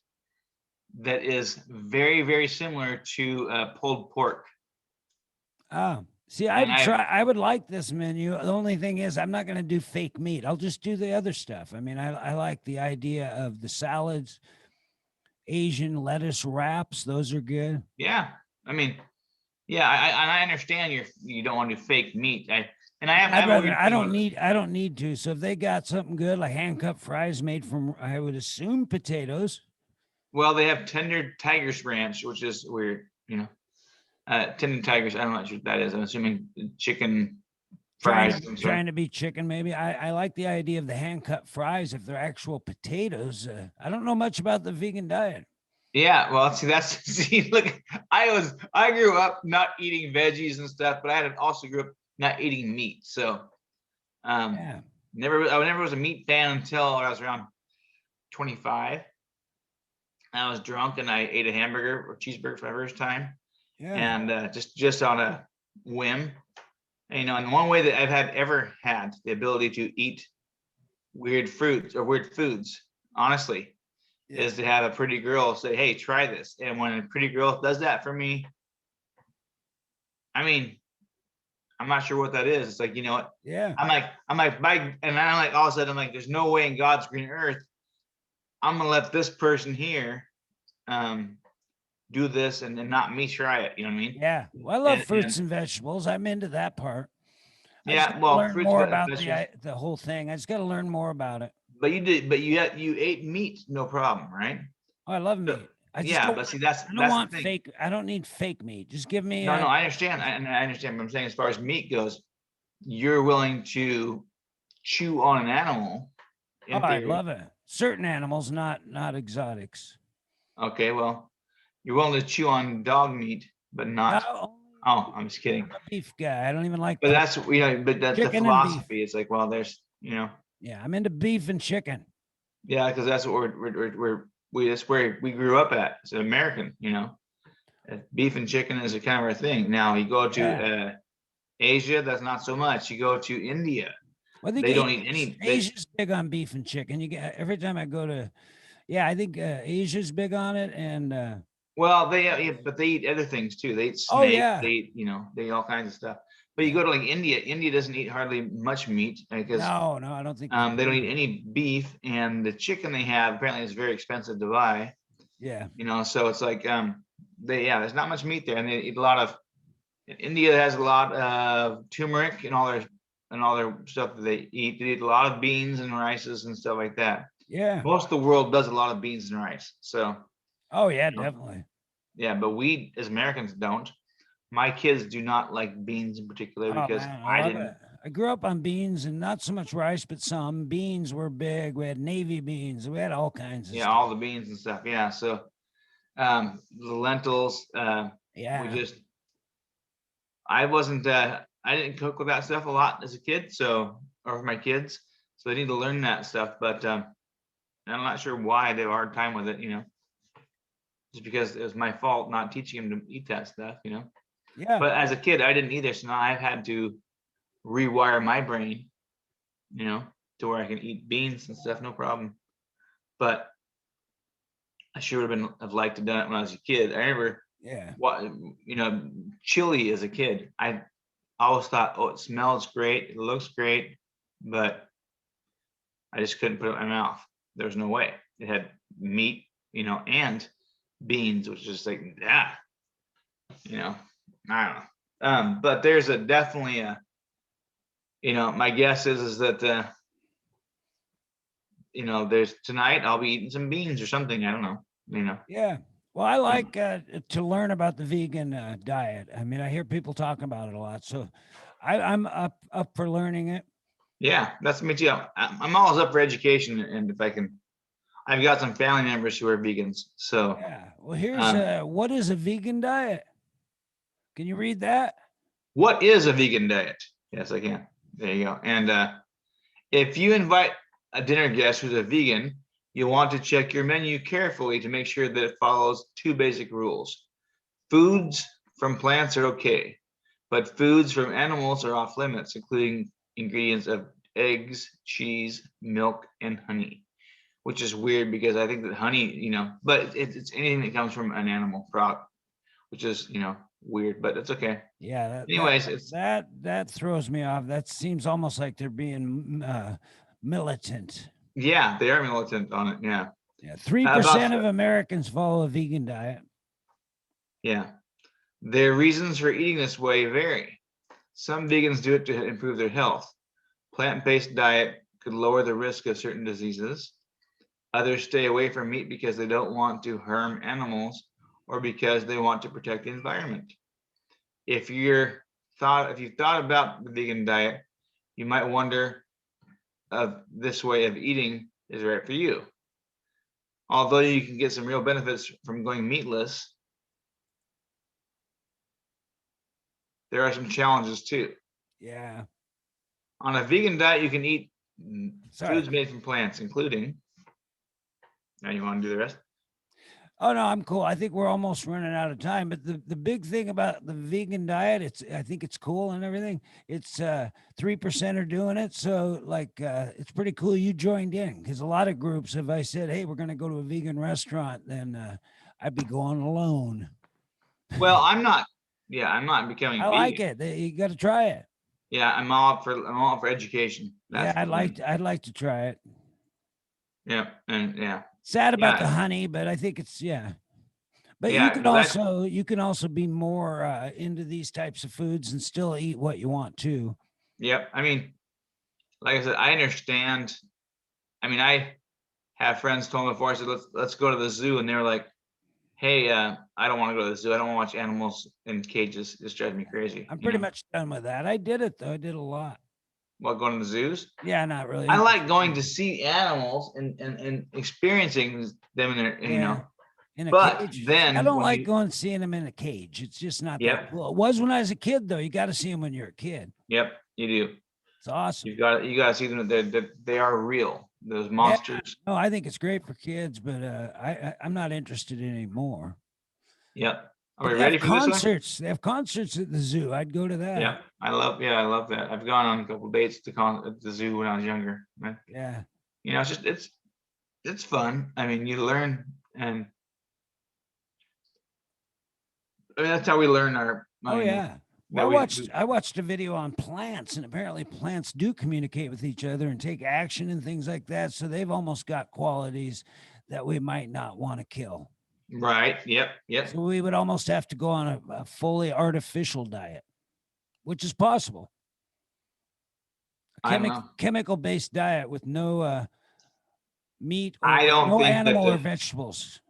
that is very, very similar to pulled pork. Oh, see, I would like this menu. The only thing is I'm not going to do fake meat. I'll just do the other stuff. I mean, I like the idea of the salads, Asian lettuce wraps. Those are good. Yeah. I mean, yeah, I understand you don't want to do fake meat. I don't need to. So if they got something good like hand cut fries made from, I would assume, potatoes. Well, they have tender Tigers ranch, which is weird, tender Tigers. I'm not sure what that is. I'm assuming chicken fries. Trying to be chicken, maybe. I like the idea of the hand cut fries if they're actual potatoes. I don't know much about the vegan diet. Yeah, well, look, I grew up not eating veggies and stuff, but I also grew up not eating meat. So, I never was a meat fan until I was around 25. I was drunk and I ate a hamburger or cheeseburger for the first time, and just on a whim. And, and one way that I've ever had the ability to eat weird fruits or weird foods, honestly, is to have a pretty girl say, hey, try this. And when a pretty girl does that for me, I mean, I'm not sure what that is. It's like, you know what? Yeah. I'm like, and I'm like, all of a sudden, I'm like, there's no way in God's green earth I'm gonna let this person here do this and not me try it. You know what I mean? Yeah. Well, I love fruits and vegetables. I'm into that part. Yeah. Well, learn more about the whole thing. I just got to learn more about it. But you did. But you ate meat, no problem, right? Oh, I love meat. But see, I don't want fake. I don't need fake meat. Just give me. No, I understand. I understand. But I'm saying, as far as meat goes, you're willing to chew on an animal. Oh, I love it. Certain animals, not exotics. Okay, well, you're willing to chew on dog meat, but not. Oh, I'm just kidding. I'm a beef guy. I don't even like. But that's but that's the philosophy. It's like, well, there's Yeah, I'm into beef and chicken. Yeah, because that's what that's where we grew up at as an American. beef and chicken is a kind of a thing. Now you go to Yeah. Asia, that's not so much. You go to India, Well, I think they don't eat Asia's big on beef and chicken. You get every time I go to, yeah, I think Asia's big on it, and well, yeah, but they eat other things too. They eat oh snake, yeah, they eat, they eat all kinds of stuff. But you yeah. go to like India, India doesn't eat hardly much meat because No, no, I don't think they don't do. eat any beef, and the chicken they have apparently is very expensive to buy. Yeah, So it's like there's not much meat there, and they eat a lot of. India has a lot of turmeric and all their stuff that they eat. They eat a lot of beans and rices and stuff like that. yeah. Most of the world does a lot of beans and rice. So Oh yeah, you know, definitely. yeah, but we as Americans don't. My kids do not like beans in particular Oh because man, I I love didn't. it. I grew up on beans and not so much rice, but some beans were big. We had navy beans. We had all kinds of Yeah, stuff. all the beans and stuff. Yeah, so the lentils. We Yeah, just I didn't cook with that stuff a lot as a kid, so or for my kids, so they need to learn that stuff. But I'm not sure why they have a hard time with it. Just because it was my fault not teaching them to eat that stuff. yeah, But as a kid, I didn't either, so now I've had to rewire my brain, you know, to where I can eat beans and stuff, no problem. But I sure would have liked to done it when I was a kid. I remember yeah, what chili as a kid. I always thought, oh, it smells great, it looks great, but I just couldn't put it in my mouth. There was no way. It had meat, and beans, which is like, yeah, you know, I don't know. But there's definitely my guess is that there's tonight I'll be eating some beans or something. I don't know. yeah. Well, I Yeah. like to learn about the vegan diet. I mean, I hear people talking about it a lot, so I'm up for learning it. Yeah, that's me too. I'm always up for education, and if I can, I've got some family members who are vegans. So, Yeah. Well, here's um, what is a vegan diet? Can you read that? what is a vegan diet? Yes, I can. There you go. And if you invite a dinner guest who's a vegan, you want to check your menu carefully to make sure that it follows two basic rules. Foods from plants are okay, but foods from animals are off limits, including ingredients of eggs, cheese, milk, and honey, which is weird because I think that honey, but it's anything that comes from an animal product, which is, weird, but it's okay. Yeah, Anyways, it's, that throws me off. That seems almost like they're being militant. yeah, they are militant on it. Yeah. Yeah, About, 3% of Americans follow a vegan diet. yeah. Their reasons for eating this way vary. Some vegans do it to improve their health. Plant-based diet could lower the risk of certain diseases. Others stay away from meat because they don't want to harm animals or because they want to protect the environment. If you've thought about the vegan diet, you might wonder if this way of eating is right for you. Although you can get some real benefits from going meatless, there are some challenges too. Yeah. On a vegan diet, you can eat Sorry. foods made from plants, including. Now you want to do the rest? Oh no, I'm cool. I think we're almost running out of time. But the big thing about the vegan diet, I think it's cool and everything. It's 3% are doing it. So like it's pretty cool you joined in, because a lot of groups, if I said, hey, we're gonna go to a vegan restaurant, then I'd be going alone. Well, I'm not. Yeah, I'm not becoming I like vegan. it. You got to try it. Yeah, I'm all for education. Yeah, That's the thing. I'd like to try it. Yeah, and yeah, Sad about the yeah, honey, but I think it's yeah. But yeah. That's you can also be more into these types of foods and still eat what you want to. yep. I mean, like I said, I understand. I mean, I have friends told me before. I said, let's go to the zoo, and they were like, "Hey, I don't want to go to the zoo. I don't want to watch animals in cages. This drives me crazy." I'm pretty much done with that. I did it though. I did a lot. What, going to the zoos? Yeah, not really. I like going to see animals and experiencing them in their, Yeah, in a But cage. then I don't when like you, going seeing them in a cage. It's just not that yep, cool. It was when I was a kid though. You got to see them when you're a kid. yep, you do. It's awesome. You got to see them. They are real. Those Yeah. monsters. No, I think it's great for kids, but I'm not interested in anymore. Yep. Are we They ready have for this one? concerts. They have concerts at the zoo. I'd go to that. Yeah, I love that. I've gone on a couple dates at the zoo when I was younger. Yeah. You know, it's fun. I mean, you learn, and I mean that's how we learn our. Oh yeah. that Well, we- I watched a video on plants, and apparently plants do communicate with each other and take action and things like that. So they've almost got qualities that we might not want to kill. Right. Yep. So we would almost have to go on a fully artificial diet, which is possible. I don't know. Chemical based diet with no meat or I don't no think that animal or the- vegetables.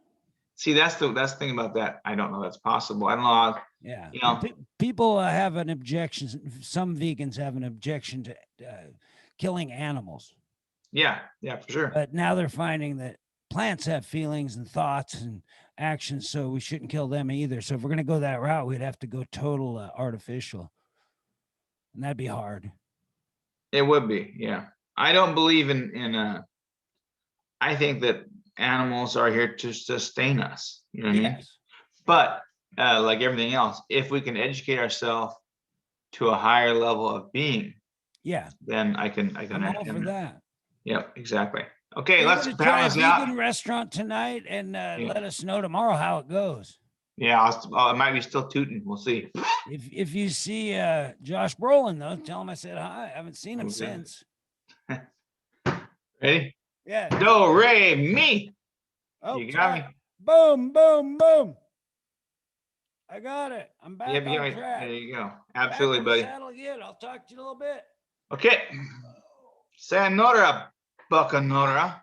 See, that's the thing about that. I don't know that's possible. I don't know. Yeah. You know- People have an objection. Some vegans have an objection to killing animals, Yeah, for sure. but now they're finding that plants have feelings and thoughts and actions, so we shouldn't kill them either. So if we're going to go that route, we'd have to go total artificial, and that'd be hard. It would be. Yeah. I don't believe in. I think that animals are here to sustain us. You know what I mean? Yes. But like everything else, if we can educate ourselves to a higher level of being, Yeah. then I can I'm all for understand. that. Yep, exactly. Okay, We're let's gonna pound try a this out. vegan restaurant tonight, and let us know tomorrow how it goes. Yeah, I might be still tooting. We'll see. If you see Josh Brolin though, tell him I said hi. I haven't seen him Okay. since. Ready? Yeah. Do, re, mi. Oh, You got me? boom, boom, boom. I got it. I'm back Yep, on track. there you go. Back Absolutely, on the buddy. saddle again. I'll talk to you in a little bit. Okay. Sayonara, Buckanora.